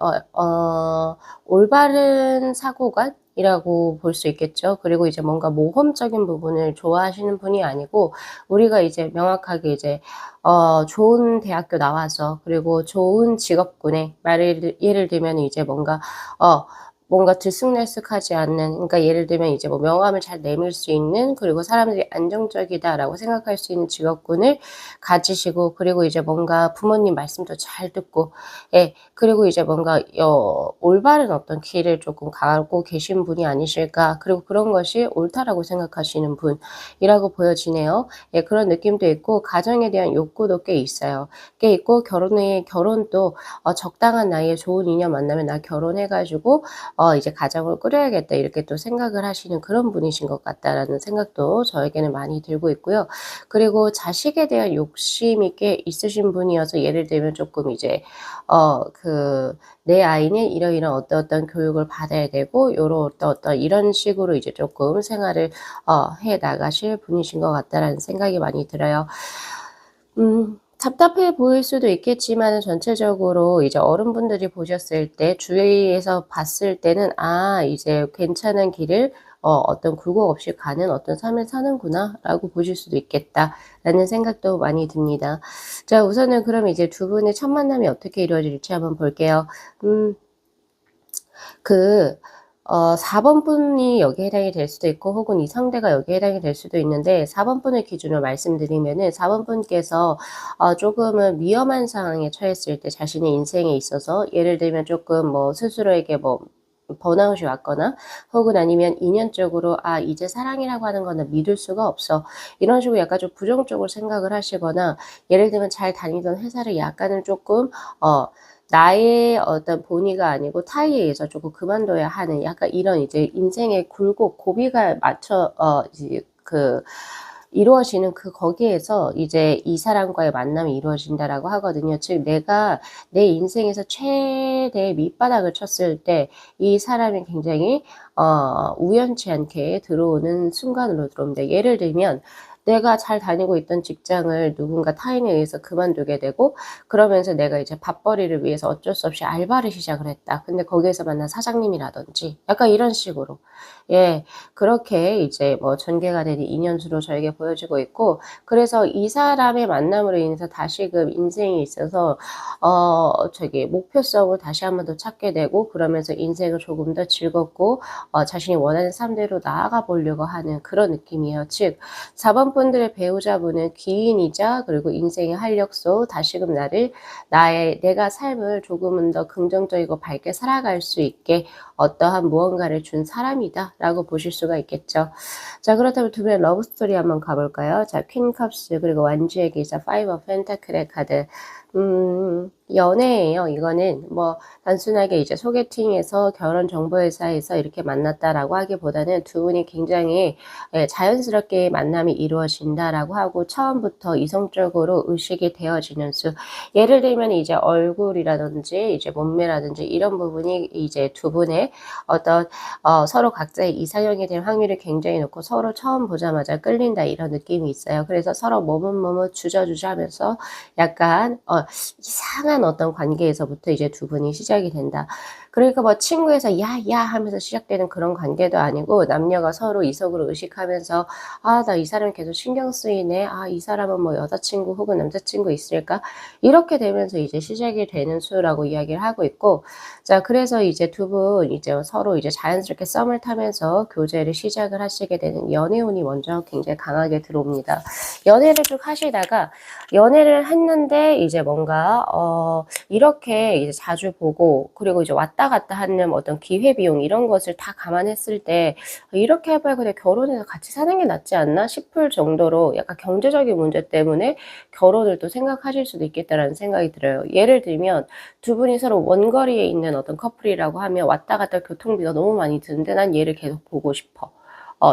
올바른 사고관 이라고 볼 수 있겠죠. 그리고 이제 뭔가 모험적인 부분을 좋아하시는 분이 아니고, 우리가 이제 명확하게 이제 좋은 대학교 나와서 그리고 좋은 직업군에 예를 들면 이제 뭔가 들쑥날쑥하지 않는, 그러니까 예를 들면 이제 뭐 명함을 잘 내밀 수 있는, 그리고 사람들이 안정적이다라고 생각할 수 있는 직업군을 가지시고, 그리고 이제 뭔가 부모님 말씀도 잘 듣고, 예, 그리고 이제 뭔가 올바른 어떤 길을 조금 가고 계신 분이 아니실까. 그리고 그런 것이 옳다라고 생각하시는 분이라고 보여지네요. 예, 그런 느낌도 있고, 가정에 대한 욕구도 꽤 있어요. 꽤 있고, 결혼도 적당한 나이에 좋은 인연 만나면 나 결혼해가지고 이제 가정을 꾸려야겠다 이렇게 또 생각을 하시는 그런 분이신 것 같다라는 생각도 저에게는 많이 들고 있고요. 그리고 자식에 대한 욕심이 꽤 있으신 분이어서 예를 들면 조금 이제 내 아이는 이러이런 어떤 교육을 받아야 되고 요런 어떤 이런 식으로 이제 조금 생활을 해 나가실 분이신 것 같다라는 생각이 많이 들어요. 답답해 보일 수도 있겠지만 전체적으로 이제 어른분들이 보셨을 때 주위에서 봤을 때는 이제 괜찮은 길을 어떤 굴곡 없이 가는 어떤 삶을 사는구나라고 보실 수도 있겠다라는 생각도 많이 듭니다. 자, 우선은 그럼 이제 두 분의 첫 만남이 어떻게 이루어질지 한번 볼게요. 그 4번 분이 여기에 해당이 될 수도 있고 혹은 이 상대가 여기에 해당이 될 수도 있는데, 4번 분을 기준으로 말씀드리면은 4번 분께서 조금은 위험한 상황에 처했을 때 자신의 인생에 있어서 예를 들면 조금 뭐 스스로에게 뭐 번아웃이 왔거나 혹은 아니면 인연적으로 이제 사랑이라고 하는 거는 믿을 수가 없어 이런 식으로 약간 좀 부정적으로 생각을 하시거나, 예를 들면 잘 다니던 회사를 약간은 조금 나의 어떤 본의가 아니고 타의에 의해서 조금 그만둬야 하는 약간 이런 이제 인생의 굴곡, 고비가 이제 이루어지는 거기에서 이제 이 사람과의 만남이 이루어진다라고 하거든요. 즉, 내가 내 인생에서 최대의 밑바닥을 쳤을 때 이 사람이 굉장히 우연치 않게 들어오는 순간으로 들어옵니다. 예를 들면 내가 잘 다니고 있던 직장을 누군가 타인에 의해서 그만두게 되고, 그러면서 내가 이제 밥벌이를 위해서 어쩔 수 없이 알바를 시작을 했다. 근데 거기에서 만난 사장님이라든지 약간 이런 식으로, 예, 그렇게 이제 뭐 전개가 되는 인연수로 저에게 보여지고 있고, 그래서 이 사람의 만남으로 인해서 다시금 인생에 있어서 목표성을 다시 한번 더 찾게 되고, 그러면서 인생을 조금 더 즐겁고 자신이 원하는 삶대로 나아가 보려고 하는 그런 느낌이에요. 즉, 4번 분들의 배우자분은 귀인이자 그리고 인생의 활력소, 다시금 내가 삶을 조금은 더 긍정적이고 밝게 살아갈 수 있게 어떠한 무언가를 준 사람이다 라고 보실 수가 있겠죠. 자, 그렇다면 두 분의 러브스토리 한번 가볼까요? 자, 퀸 컵스 그리고 완주의 기사 5 오브 펜타클의 카드. 연애예요. 이거는 뭐 단순하게 이제 소개팅에서 결혼정보회사에서 이렇게 만났다라고 하기보다는 두 분이 굉장히 자연스럽게 만남이 이루어진다라고 하고 처음부터 이성적으로 의식이 되어지는 수. 예를 들면 이제 얼굴이라든지 이제 몸매라든지 이런 부분이 이제 두 분의 어떤 서로 각자의 이상형이 될 확률이 굉장히 높고 서로 처음 보자마자 끌린다 이런 느낌이 있어요. 그래서 서로 머뭇머뭇 주저주저 하면서 약간 이상한 어떤 관계에서부터 이제 두 분이 시작이 된다. 그러니까 뭐 친구에서 "야야." 하면서 시작되는 그런 관계도 아니고 남녀가 서로 이성으로 의식하면서 '아 나 이 사람이 계속 신경 쓰이네. 아 이 사람은 뭐 여자친구 혹은 남자친구 있을까?' 이렇게 되면서 이제 시작이 되는 수라고 이야기를 하고 있고 자 그래서 이제 두 분 이제 서로 이제 자연스럽게 썸을 타면서 교제를 시작을 하시게 되는 연애운이 먼저 굉장히 강하게 들어옵니다. 연애를 쭉 하시다가 연애를 했는데 이제 뭔가 이렇게 이제 자주 보고 그리고 이제 왔다 갔다 하는 어떤 기회비용 이런 것을 다 감안했을 때 '이렇게 할 바에 그냥 결혼해서 같이 사는 게 낫지 않나?' 싶을 정도로 약간 경제적인 문제 때문에 결혼을 또 생각하실 수도 있겠다라는 생각이 들어요. 예를 들면 두 분이 서로 원거리에 있는 어떤 커플이라고 하면 왔다 갔다 교통비가 너무 많이 드는데 '난 얘를 계속 보고 싶어.'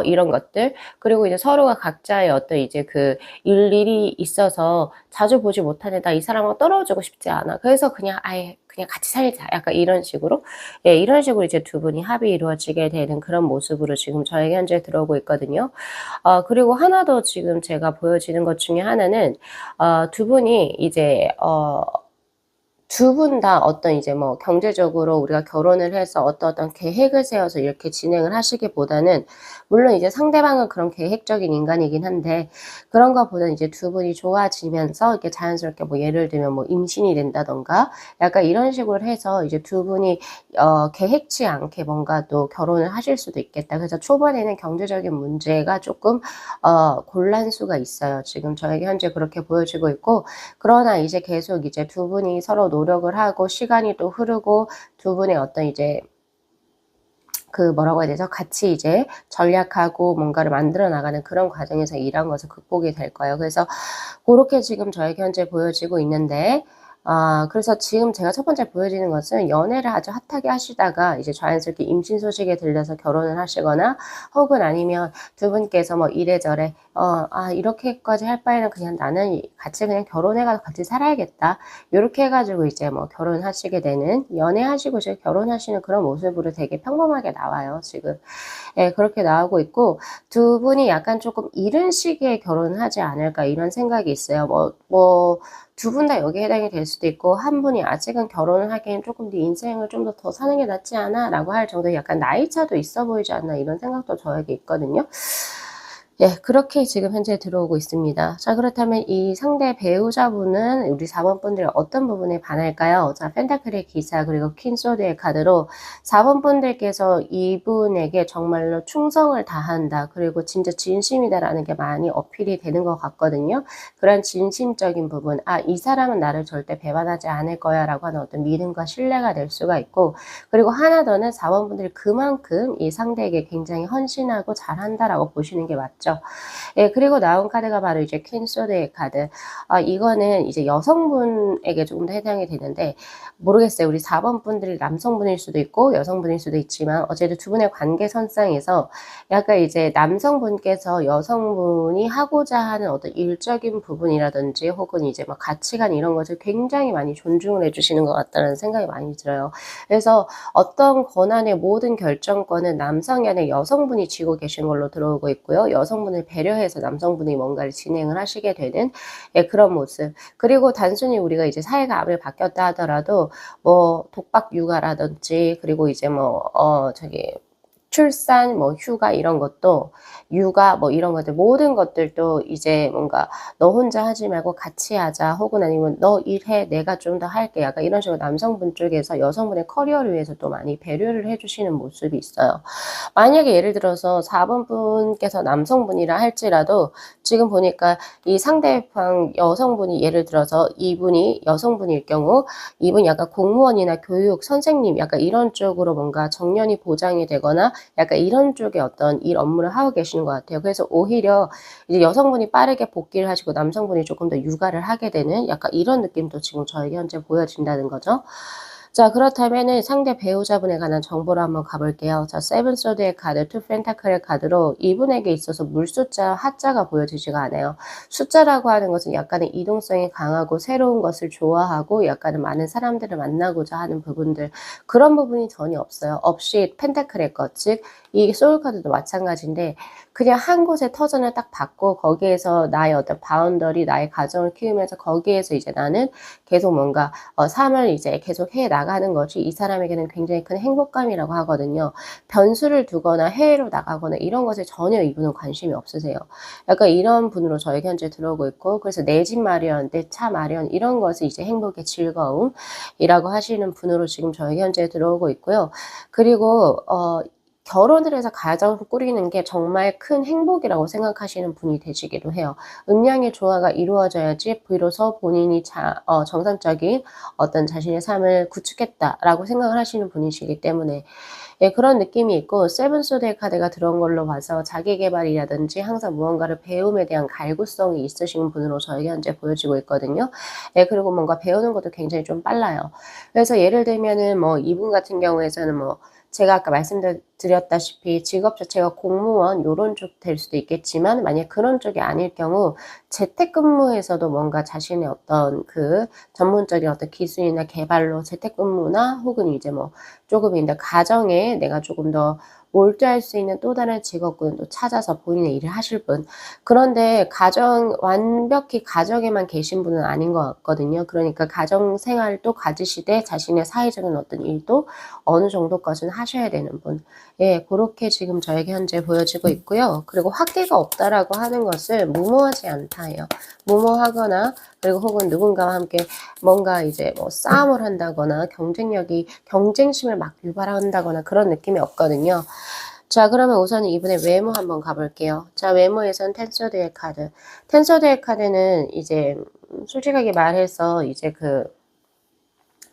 이런 것들. 그리고 이제 서로가 각자의 어떤 이제 그 일이 있어서 자주 보지 못하는데 '나 이 사람하고 떨어지고 싶지 않아. 그래서 그냥 아예 그냥 같이 살자.' 약간 이런 식으로. 예 이런 식으로 이제 두 분이 합이 이루어지게 되는 그런 모습으로 지금 저에게 현재 들어오고 있거든요. 그리고 하나 더 지금 제가 보여지는 것 중에 하나는 두 분이 이제 두 분 다 어떤 이제 뭐 경제적으로 우리가 결혼을 해서 어떤 계획을 세워서 이렇게 진행을 하시기보다는 물론 이제 상대방은 그런 계획적인 인간이긴 한데 그런 것보다는 이제 두 분이 좋아지면서 이렇게 자연스럽게 뭐 예를 들면 뭐 임신이 된다든가 약간 이런 식으로 해서 이제 두 분이 계획치 않게 뭔가 또 결혼을 하실 수도 있겠다. 그래서 초반에는 경제적인 문제가 쪼끔 곤란수가 있어요. 지금 저에게 현재 그렇게 보여지고 있고 그러나 이제 계속 이제 두 분이 서로 노력을 하고 시간이 또 흐르고 두 분의 어떤 이제 그 뭐라고 해야 되죠? 같이 이제 전략하고 뭔가를 만들어 나가는 그런 과정에서 이런 것을 극복이 될 거예요. 그래서 고렇게 지금 저에게 현재 보여지고 있는데 그래서 지금 제가 첫 번째 보여지는 것은 연애를 아주 핫하게 하시다가 이제 자연스럽게 임신 소식에 들려서 결혼을 하시거나 혹은 아니면 두 분께서 뭐 이래저래 '이렇게까지 할 바에는 그냥 나는 같이 그냥 결혼해 가지고 같이 살아야겠다.' 요렇게 해 가지고 이제 뭐 결혼하시게 되는 연애하시고 이제 결혼하시는 그런 모습으로 되게 평범하게 나와요 지금. 예 그렇게 나오고 있고 두 분이 약간 쪼끔 '이른 시기에 결혼을 하지 않을까.' 이런 생각이 있어요. 두 분 다 여기에 해당이 될 수도 있고 한 분이 '아직은 결혼을 하기엔 쪼끔 네 인생을 좀 더 사는 게 낫지 않아?'라고 할 정도의 약간 '나이 차도 있어 보이지 않나.' 이런 생각도 저에게 있거든요. 예. 그렇게 지금 현재 들어오고 있습니다. 자 그렇다면 이 상대 배우자분은 우리 4번 분들 어떤 부분에 반할까요? 자 펜타클의 기사 그리고 퀸 소드의 카드로 4번 분들께서 이분에게 정말로 충성을 다한다. 그리고 진짜 진심이다라는 게 많이 어필이 되는 것 같거든요. 그런 진심적인 부분 '아 이 사람은 나를 절대 배반하지 않을 거야.'라고 하는 어떤 믿음과 신뢰가 될 수가 있고 그리고 하나 더는 4번 분들이 그만큼 이 상대에게 굉장히 헌신하고 잘한다라고 보시는 게 맞죠. 예 그리고 나온 카드가 바로 이제 퀸 소드의 카드. 이거는 이제 여성분에게 조금 더 해당이 되는데 모르겠어요. 우리 4번 분들이 남성분일 수도 있고 여성분일 수도 있지만 어쨌든 두 분의 관계선상에서 약간 이제 남성분께서 여성분이 하고자 하는 어떤 일적인 부분이라든지 혹은 이제 막 가치관 이런 것을 굉장히 많이 존중을 해 주시는 것 같다는 생각이 많이 들어요. 그래서 어떤 권한의 모든 결정권은 남성이 아니라 여성분이 쥐고 계신 걸로 들어오고 있고요. 여성분을 배려해서 남성분이 뭔가를 진행을 하시게 되는 예 그런 모습. 그리고 단순히 우리가 이제 사회가 아무리 바뀌었다 하더라도 뭐 독박 육아라든지 그리고 이제 뭐 출산 뭐 휴가 이런 것도 육아 뭐 이런 것들 모든 것들도 이제 뭔가 "너 혼자 하지 말고 같이 하자." 혹은 아니면 "너 일해. 내가 좀 더 할게." 약간 이런 식으로 남성분 쪽에서 여성분의 커리어를 위해서 또 많이 배려를 해 주시는 모습이 있어요. 만약에 예를 들어서 4번 분께서 남성분이라 할지라도 지금 보니까 이 상대방 여성분이 예를 들어서 이분이 여성분일 경우 이분이 약간 공무원이나 교육, 선생님 약간 이런 쪽으로 뭔가 정년이 보장이 되거나 약간 이런 쪽의 어떤 일 업무를 하고 계시는 것 같아요. 그래서 오히려 이제 여성분이 빠르게 복귀를 하시고 남성분이 조금 더 육아를 하게 되는 약간 이런 느낌도 지금 저에게 현재 보여진다는 거죠. 자, 그렇다면은 상대 배우자분에 관한 정보로 한번 가볼게요. 자, 세븐 소드의 카드, 투 펜타클의 카드로 이분에게 있어서 물숫자, 하자가 보여지지가 않아요. 숫자라고 하는 것은 약간의 이동성이 강하고 새로운 것을 좋아하고 약간은 많은 사람들을 만나고자 하는 부분들, 그런 부분이 전혀 없어요. 없이 펜타클의 것, 즉 이 소울 카드도 마찬가지인데 그냥 한 곳에 터전을 딱 받고 거기에서 나의 어떤 바운더리, 나의 가정을 키우면서 거기에서 이제 나는 계속 뭔가 삶을 이제 계속 해 나가는 것이 이 사람에게는 굉장히 큰 행복감이라고 하거든요. 변수를 두거나 해외로 나가거나 이런 것에 전혀 이분은 관심이 없으세요. 약간 이런 분으로 저에게 현재 들어오고 있고, 그래서 내 집 마련, 내 차 마련 이런 것을 이제 행복의 즐거움이라고 하시는 분으로 지금 저에게 현재 들어오고 있고요. 그리고 결혼을 해서 가정을 꾸리는 게 정말 큰 행복이라고 생각하시는 분이 되시기도 해요. 음양의 조화가 이루어져야지 비로소 본인이 정상적인 어떤 자신의 삶을 구축했다라고 생각을 하시는 분이시기 때문에 예, 그런 느낌이 있고, 세븐 소드의 카드가 들어온 걸로 봐서 자기 개발이라든지 항상 무언가를 배움에 대한 갈구성이 있으신 분으로 저에게 현재 보여지고 있거든요. 예, 그리고 뭔가 배우는 것도 굉장히 좀 빨라요. 그래서 예를 들면은 뭐 이분 같은 경우에서는 뭐 제가 아까 말씀드렸다시피 직업 자체가 공무원 요런 쪽 될 수도 있겠지만, 만약 그런 쪽이 아닐 경우 재택근무에서도 뭔가 자신의 어떤 그 전문적인 어떤 기술이나 개발로 재택근무나 혹은 이제 뭐 조금 이제 가정에 내가 조금 더 몰두할 수 있는 또 다른 직업군을 또 찾아서 본인의 일을 하실 분. 그런데 완벽히 가정에만 계신 분은 아닌 것 같거든요. 그러니까 가정 생활도 가지시되 자신의 사회적인 어떤 일도 어느 정도까지는 하셔야 되는 분. 예, 그렇게 지금 저에게 현재 보여지고 있고요. 그리고 확대가 없다라고 하는 것을 무모하지 않다예요. 무모하거나 그리고 혹은 누군가와 함께 뭔가 이제 뭐 싸움을 한다거나 경쟁심을 막 유발한다거나 그런 느낌이 없거든요. 자, 그러면 우선 이분의 외모 한번 가볼게요. 자, 외모에선 텐서드의 카드. 텐서드의 카드는 이제 솔직하게 말해서 이제 그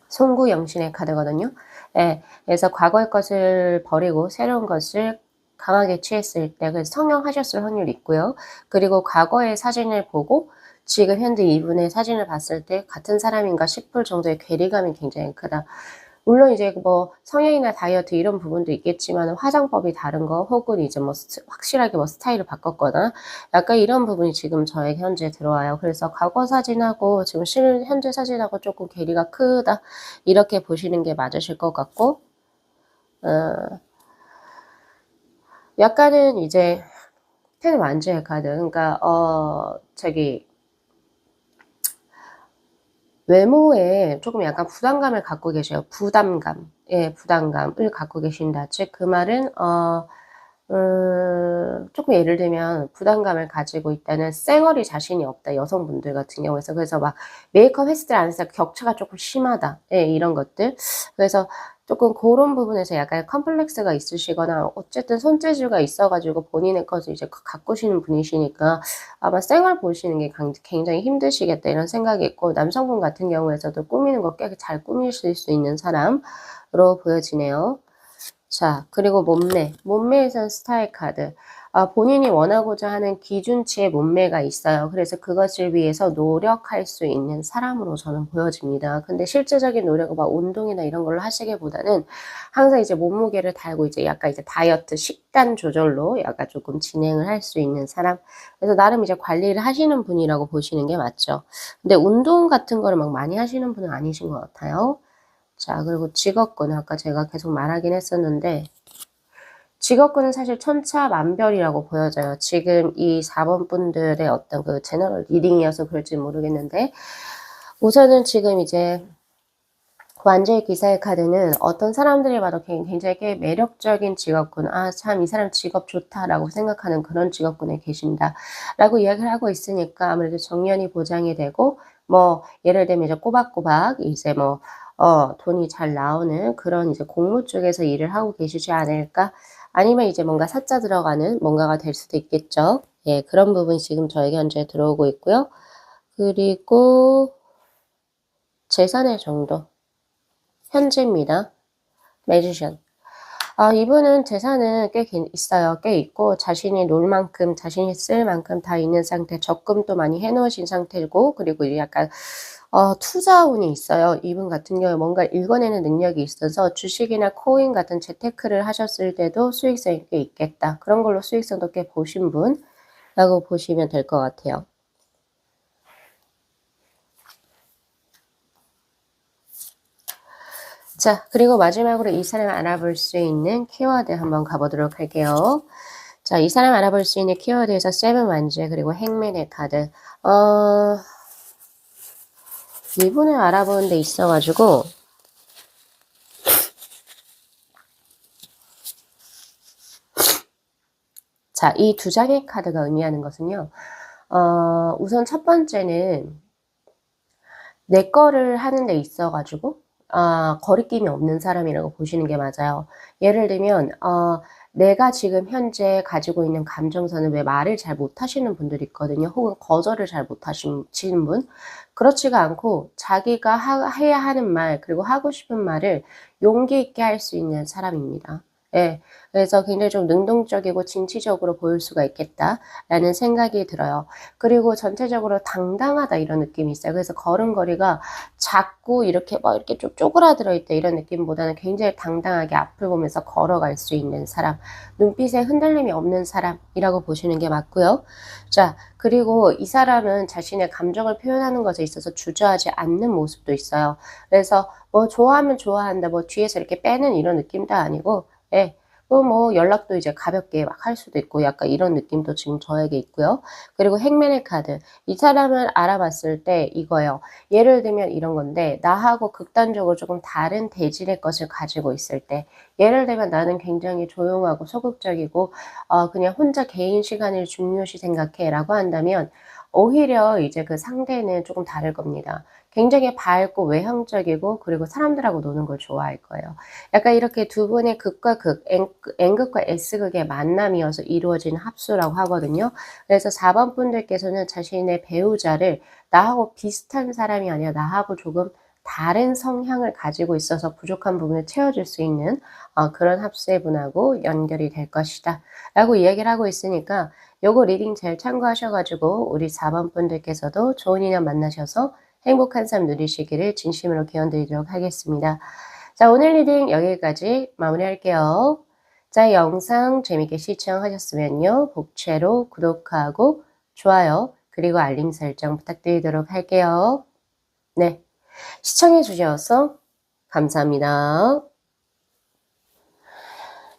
송구영신의 카드거든요. 예, 그래서 과거의 것을 버리고 새로운 것을 강하게 취했을 때, 그래서 성형하셨을 확률이 있고요. 그리고 과거의 사진을 보고 지금 현재 이분의 사진을 봤을 때 같은 사람인가 싶을 정도의 괴리감이 굉장히 크다. 물론 이제 뭐 성형이나 다이어트 이런 부분도 있겠지만 화장법이 다른 거 혹은 이제 뭐 확실하게 뭐 스타일을 바꿨거나 약간 이런 부분이 지금 저에게 현재 들어와요. 그래서 과거 사진하고 지금 현재 사진하고 조금 괴리가 크다 이렇게 보시는 게 맞으실 것 같고, 약간은 이제 텐 완주의 카드, 그러니까 외모에 조금 약간 부담감을 갖고 계셔요. 부담감. 예, 부담감을 갖고 계신다. 즉, 그 말은, 조금 예를 들면, 부담감을 가지고 있다는 쌩얼이 자신이 없다. 여성분들 같은 경우에서. 그래서 막 메이크업 했을 때 안 했을 때 격차가 조금 심하다. 예, 이런 것들. 그래서 조금 그런 부분에서 약간 컴플렉스가 있으시거나, 어쨌든 손재주가 있어가지고 본인의 것을 이제 가꾸시는 분이시니까, 아마 생얼 보시는 게 굉장히 힘드시겠다 이런 생각이 있고, 남성분 같은 경우에서도 꾸미는 거 꽤 잘 꾸미실 수 있는 사람으로 보여지네요. 자, 그리고 몸매에선 스타일 카드. 본인이 원하고자 하는 기준치의 몸매가 있어요. 그래서 그것을 위해서 노력할 수 있는 사람으로 저는 보여집니다. 근데 실제적인 노력을 막 운동이나 이런 걸로 하시기보다는 항상 이제 몸무게를 달고 이제 약간 이제 다이어트 식단 조절로 약간 조금 진행을 할 수 있는 사람. 그래서 나름 이제 관리를 하시는 분이라고 보시는 게 맞죠. 근데 운동 같은 거를 막 많이 하시는 분은 아니신 것 같아요. 자, 그리고 직업군. 아까 제가 계속 말하긴 했었는데, 직업군은 사실 천차만별이라고 보여져요. 지금 이 4번 분들의 어떤 그 제너럴 리딩이어서 그럴지 모르겠는데, 우선은 지금 이제 완제의 기사의 카드는 어떤 사람들이 봐도 굉장히 꽤 매력적인 직업군, 참 이 사람 직업 좋다라고 생각하는 그런 직업군에 계신다라고 이야기를 하고 있으니까 아무래도 정년이 보장이 되고, 뭐 예를 들면 이제 꼬박꼬박 이제 뭐 돈이 잘 나오는 그런 이제 공무 쪽에서 일을 하고 계시지 않을까? 아니면 이제 뭔가 사자 들어가는 뭔가가 될 수도 있겠죠. 예, 그런 부분이 지금 저에게 현재 들어오고 있고요. 그리고 재산의 정도. 현재입니다. 매지션. 이분은 재산은 꽤 있어요. 꽤 있고 자신이 놀 만큼 자신이 쓸 만큼 다 있는 상태, 적금도 많이 해 놓으신 상태고 그리고 이제 약간 투자운이 있어요. 이분 같은 경우에 뭔가 읽어내는 능력이 있어서 주식이나 코인 같은 재테크를 하셨을 때도 수익성이 꽤 있겠다. 그런 걸로 수익성도 꽤 보신 분이라고 보시면 될 것 같아요. 자, 그리고 마지막으로 이 사람 알아볼 수 있는 키워드 한번 가보도록 할게요. 자, 이 사람 알아볼 수 있는 키워드에서 세븐 완즈 그리고 행맨의 카드. 이분을 알아보는 데 있어가지고 자, 이 두 장의 카드가 의미하는 것은요. 우선 첫 번째는 내 거를 하는 데 있어가지고 거리낌이 없는 사람이라고 보시는 게 맞아요. 예를 들면 내가 지금 현재 가지고 있는 감정선은 왜 말을 잘 못하시는 분들이 있거든요. 혹은 거절을 잘 못하시는 분. 그렇지가 않고 자기가 해야 하는 말 그리고 하고 싶은 말을 용기 있게 할 수 있는 사람입니다. 예. 그래서 굉장히 좀 능동적이고 진취적으로 보일 수가 있겠다라는 생각이 들어요. 그리고 전체적으로 당당하다 이런 느낌이 있어요. 그래서 걸음걸이가 작고 이렇게 막 이렇게 좀 쪼그라들어 있다 이런 느낌보다는 굉장히 당당하게 앞을 보면서 걸어갈 수 있는 사람, 눈빛에 흔들림이 없는 사람이라고 보시는 게 맞고요. 자, 그리고 이 사람은 자신의 감정을 표현하는 것에 있어서 주저하지 않는 모습도 있어요. 그래서 뭐 좋아하면 좋아한다, 뭐 뒤에서 이렇게 빼는 이런 느낌도 아니고, 예. 뭐 연락도 이제 가볍게 막 할 수도 있고 약간 이런 느낌도 지금 저에게 있고요. 그리고 행맨의 카드. 이 사람을 알아봤을 때 이거예요. 예를 들면 이런 건데 나하고 극단적으로 조금 다른 대질의 것을 가지고 있을 때 예를 들면 나는 굉장히 조용하고 소극적이고 그냥 혼자 개인 시간을 중요시 생각해 라고 한다면 오히려 이제 그 상대는 조금 다를 겁니다. 굉장히 밝고 외향적이고 그리고 사람들하고 노는 걸 좋아할 거예요. 약간 이렇게 두 분의 극과 극, N극과 S극의 만남이어서 이루어지는 합수라고 하거든요. 그래서 4번 분들께서는 자신의 배우자를 나하고 비슷한 사람이 아니라 나하고 조금 다른 성향을 가지고 있어서 부족한 부분을 채워줄 수 있는 그런 합수의 분하고 연결이 될 것이다 라고 이야기를 하고 있으니까 요거 리딩 잘 참고하셔가지고 우리 4번 분들께서도 좋은 인연 만나셔서 행복한 삶 누리시기를 진심으로 기원드리도록 하겠습니다. 자, 오늘 리딩 여기까지 마무리할게요. 자, 영상 재밌게 시청하셨으면요. 복채로 구독하고 좋아요 그리고 알림 설정 부탁드리도록 할게요. 네, 시청해 주셔서 감사합니다.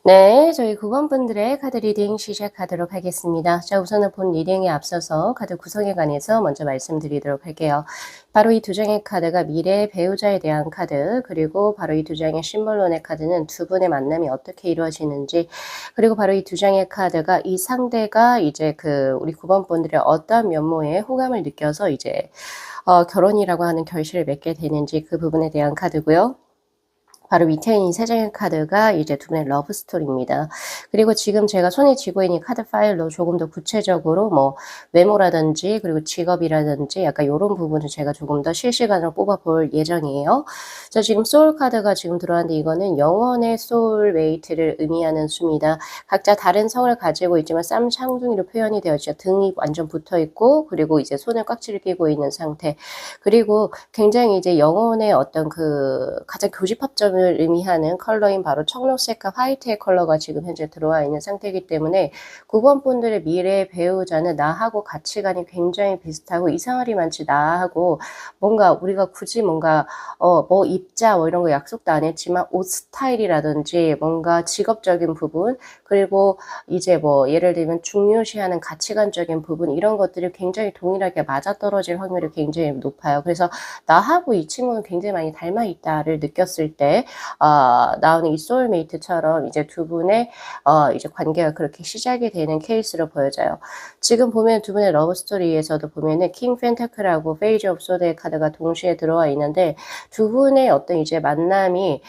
네, 저희 9번 분들의 카드 리딩 시작하도록 하겠습니다. 자, 우선은 본 리딩에 앞서서 카드 구성에 관해서 먼저 말씀드리도록 할게요. 바로 이 두 장의 카드가 미래의 배우자에 대한 카드, 그리고 바로 이 두 장의 심벌론의 카드는 두 분의 만남이 어떻게 이루어지는지, 그리고 바로 이 두 장의 카드가 이 상대가 이제 우리 9번 분들의 어떤 면모에 호감을 느껴서 이제 결혼이라고 하는 결실을 맺게 되는지 그 부분에 대한 카드고요. 바로 밑에 있는 세 장의 카드가 이제 두 분의 러브 스토리입니다. 그리고 지금 제가 손에 쥐고 있는 카드 파일로 조금 더 구체적으로 뭐 외모라든지 그리고 직업이라든지 약간 요런 부분을 제가 조금 더 실시간으로 뽑아볼 예정이에요. 자, 지금 소울 카드가 지금 들어왔는데 이거는 영혼의 소울메이트를 의미하는 수입니다. 각자 다른 성을 가지고 있지만 쌈창둥이로 표현이 되어 있죠. 등이 완전 붙어 있고 그리고 이제 손을 꽉 쥐고 있는 상태. 그리고 굉장히 이제 영혼의 어떤 가장 교집합점을 의미하는 컬러인 바로 청록색과 화이트의 컬러가 지금 현재 들어와 있는 상태이기 때문에 9번 분들의 미래의 배우자는 나하고 가치관이 굉장히 비슷하고 이상할이 많지 나하고 뭔가 우리가 굳이 뭔가 뭐 입자 뭐 이런 거 약속도 안 했지만 옷 스타일이라든지 뭔가 직업적인 부분 그리고 이제 뭐 예를 들면 중요시하는 가치관적인 부분 이런 것들이 굉장히 동일하게 맞아떨어질 확률이 굉장히 높아요. 그래서 나하고 이 친구는 굉장히 많이 닮아 있다를 느꼈을 때 나오는 이 소울메이트처럼 이제 두 분의 이제 관계가 그렇게 시작이 되는 케이스로 보여져요. 지금 보면 두 분의 러브 스토리에서도 보면은 킹 펜타클하고 페이지 오브 소드의 카드가 동시에 들어와 있는데 두 분의 어떤 이제 만남이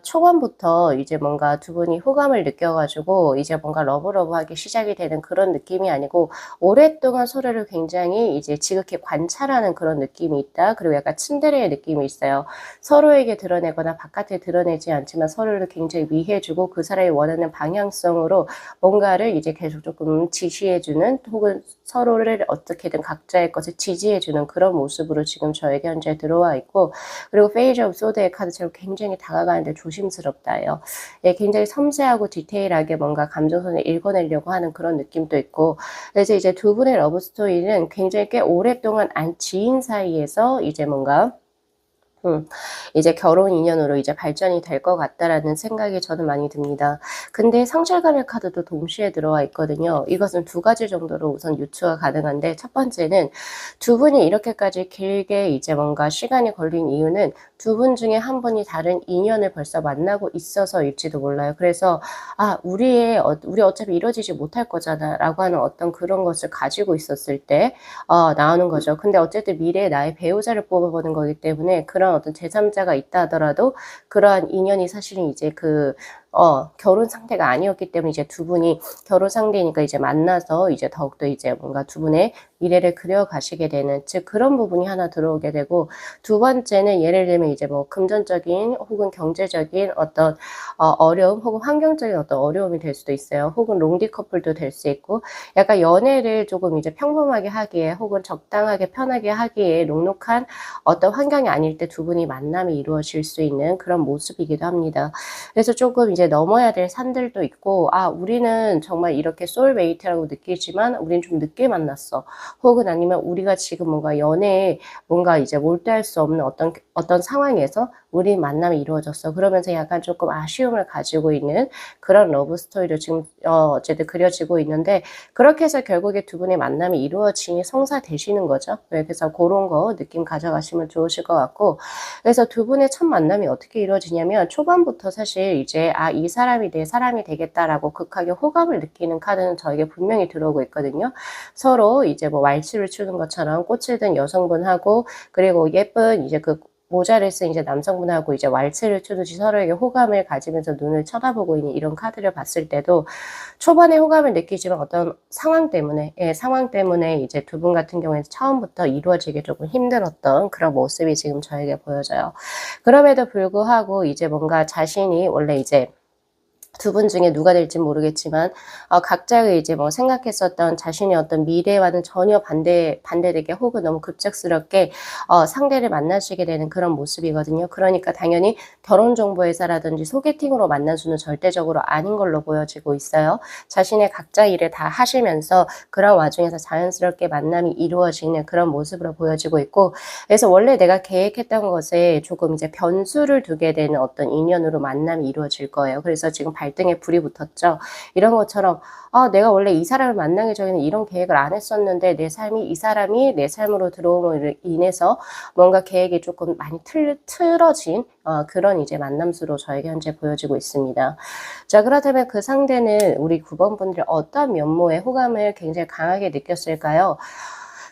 초반부터 이제 뭔가 두 분이 호감을 느껴가지고 이제 뭔가 러브러브하게 시작이 되는 그런 느낌이 아니고 오랫동안 서로를 굉장히 이제 지극히 관찰하는 그런 느낌이 있다. 그리고 약간 츤데레의 느낌이 있어요. 서로에게 드러내거나 바깥에 바깥에 드러내지 않지만 서로를 굉장히 위해주고 그 사람이 원하는 방향성으로 뭔가를 이제 계속 조금 지시해주는 혹은 서로를 어떻게든 각자의 것을 지지해주는 그런 모습으로 지금 저에게 현재 들어와 있고 그리고 페이지 오브 소드의 카드처럼 굉장히 다가가는데 조심스럽다예요. 예, 굉장히 섬세하고 디테일하게 뭔가 감정선을 읽어내려고 하는 그런 느낌도 있고 그래서 이제 두 분의 러브 스토리는 굉장히 꽤 오랫동안 지인 사이에서 이제 뭔가 이제 결혼 인연으로 이제 발전이 될 것 같다라는 생각이 저는 많이 듭니다. 근데 성실감의 카드도 동시에 들어와 있거든요. 이것은 두 가지 정도로 우선 유추가 가능한데 첫 번째는 두 분이 이렇게까지 길게 이제 뭔가 시간이 걸린 이유는 두 분 중에 한 분이 다른 인연을 벌써 만나고 있어서일지도 몰라요. 그래서 우리 어차피 이루어지지 못할 거잖아 라고 하는 어떤 그런 것을 가지고 있었을 때 나오는 거죠. 근데 어쨌든 미래에 나의 배우자를 뽑아보는 거기 때문에 그런 어떤 제3자가 있다 하더라도 그러한 인연이 사실은 이제 결혼 상태가 아니었기 때문에 이제 두 분이 결혼 상대니까 이제 만나서 이제 더욱더 이제 뭔가 두 분의 미래를 그려가시게 되는 즉 그런 부분이 하나 들어오게 되고 두 번째는 예를 들면 이제 뭐 금전적인 혹은 경제적인 어떤 어려움 혹은 환경적인 어떤 어려움이 될 수도 있어요. 혹은 롱디 커플도 될 수 있고 약간 연애를 조금 이제 평범하게 하기에 혹은 적당하게 편하게 하기에 녹록한 어떤 환경이 아닐 때 두 분이 만남이 이루어질 수 있는 그런 모습이기도 합니다. 그래서 조금 이제 넘어야 될 산들도 있고 우리는 정말 이렇게 소울메이트라고 느끼지만 우리는 좀 늦게 만났어. 혹은 아니면 우리가 지금 뭔가 연애에 뭔가 이제 몰두할 수 없는 어떤 상황에서 우리 만남이 이루어졌어. 그러면서 약간 조금 아쉬움을 가지고 있는 그런 러브 스토리로 지금 어쨌든 그려지고 있는데 그렇게 해서 결국에 두 분의 만남이 이루어지니 성사되시는 거죠. 네, 그래서 그런 거 느낌 가져가시면 좋으실 것 같고 그래서 두 분의 첫 만남이 어떻게 이루어지냐면 초반부터 사실 이제 이 사람이 내 사람이 되겠다라고 극하게 호감을 느끼는 카드는 저에게 분명히 들어오고 있거든요. 서로 이제 뭐 왈츠를 추는 것처럼 꽃을 든 여성분하고 그리고 예쁜 이제 그 모자를 쓴 이제 남성분하고 이제 왈츠를 추듯이 서로에게 호감을 가지면서 눈을 쳐다보고 있는 이런 카드를 봤을 때도 초반에 호감을 느끼지만 어떤 상황 때문에 상황 때문에 이제 두 분 같은 경우에는 처음부터 이루어지기 조금 힘들었던 그런 모습이 지금 저에게 보여져요. 그럼에도 불구하고 이제 뭔가 자신이 원래 이제 두 분 중에 누가 될지 모르겠지만 각자의 이제 뭐 생각했었던 자신의 어떤 미래와는 전혀 반대되게 혹은 너무 급작스럽게 상대를 만나시게 되는 그런 모습이거든요. 그러니까 당연히 결혼 정보회사라든지 소개팅으로 만난 수는 절대적으로 아닌 걸로 보여지고 있어요. 자신의 각자 일을 다 하시면서 그런 와중에서 자연스럽게 만남이 이루어지는 그런 모습으로 보여지고 있고 그래서 원래 내가 계획했던 것에 조금 이제 변수를 두게 되는 어떤 인연으로 만남이 이루어질 거예요. 그래서 지금 발등에 불이 붙었죠. 이런 것처럼 내가 원래 이 사람을 만나기 전에는 이런 계획을 안 했었는데 내 삶이 이 사람이 내 삶으로 들어옴으로 인해서 뭔가 계획이 조금 많이 틀어진 그런 이제 만남수로 저에게 현재 보여지고 있습니다. 자, 그렇다면 그 상대는 우리 9번 분들이 어떤 면모의 호감을 굉장히 강하게 느꼈을까요?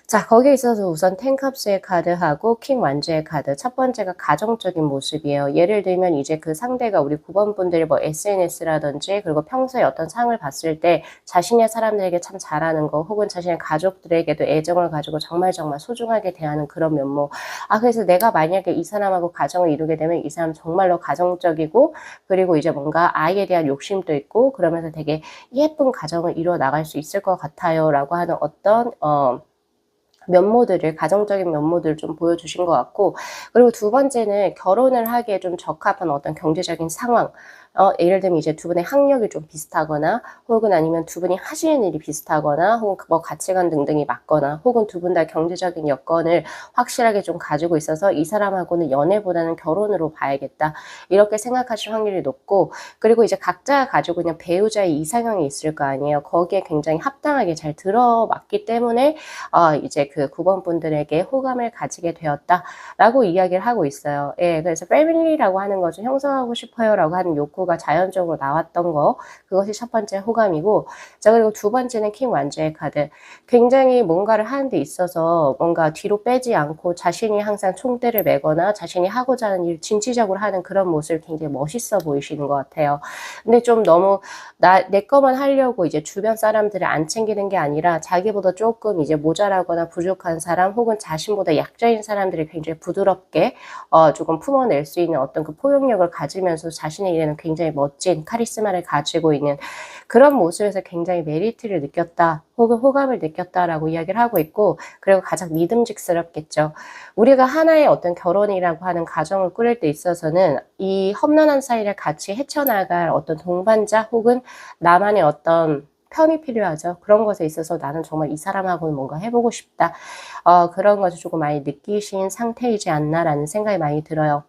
자, 거기에 있어서 우선 텐컵스의 카드하고 킹 완주의 카드. 첫 번째가 가정적인 모습이에요. 예를 들면 이제 그 상대가 우리 9번 분들이 뭐 SNS라든지 그리고 평소에 어떤 상을 봤을 때 자신의 사람들에게 참 잘하는 거 혹은 자신의 가족들에게도 애정을 가지고 정말 소중하게 대하는 그런 면모. 그래서 내가 만약에 이 사람하고 가정을 이루게 되면 이 사람 정말로 가정적이고 그리고 이제 뭔가 아이에 대한 욕심도 있고 그러면서 되게 예쁜 가정을 이루어 나갈 수 있을 것 같아요. 라고 하는 어떤 면모들을 가정적인 면모들을 좀 보여주신 것 같고 그리고 두 번째는 결혼을 하기에 좀 적합한 어떤 경제적인 상황 예를 들면 이제 두 분의 학력이 좀 비슷하거나 혹은 아니면 두 분이 하시는 일이 비슷하거나 혹은 뭐 가치관 등등이 맞거나 혹은 두 분 다 경제적인 여건을 확실하게 좀 가지고 있어서 이 사람하고는 연애보다는 결혼으로 봐야겠다 이렇게 생각하실 확률이 높고 그리고 이제 각자가 가지고 있는 배우자의 이상형이 있을 거 아니에요. 거기에 굉장히 합당하게 잘 들어맞기 때문에 이제 그 9번 분들에게 호감을 가지게 되었다라고 이야기를 하고 있어요. 예, 그래서 패밀리라고 하는 것을 형성하고 싶어요라고 하는 욕구가 기호가 자연적으로 나왔던 거, 그것이 첫 번째 호감이고, 자, 그리고 두 번째는 킹 완주의 카드. 굉장히 뭔가를 하는 데 있어서 뭔가 뒤로 빼지 않고 자신이 항상 총대를 메거나 자신이 하고자 하는 일 진취적으로 하는 그런 모습을 굉장히 멋있어 보이시는 것 같아요. 근데 좀 너무 내 거만 하려고 이제 주변 사람들을 안 챙기는 게 아니라 자기보다 조금 이제 모자라거나 부족한 사람 혹은 자신보다 약자인 사람들을 굉장히 부드럽게 조금 품어낼 수 있는 어떤 그 포용력을 가지면서 자신의 일에는 굉장히 멋진 카리스마를 가지고 있는 그런 모습에서 굉장히 메리트를 느꼈다 혹은 호감을 느꼈다라고 이야기를 하고 있고, 그리고 가장 믿음직스럽겠죠. 우리가 하나의 어떤 결혼이라고 하는 가정을 꾸릴 때 있어서는 이 험난한 사이를 같이 헤쳐나갈 어떤 동반자 혹은 나만의 어떤 편이 필요하죠. 그런 것에 있어서 나는 정말 이 사람하고는 뭔가 해보고 싶다. 그런 것을 조금 많이 느끼신 상태이지 않나라는 생각이 많이 들어요.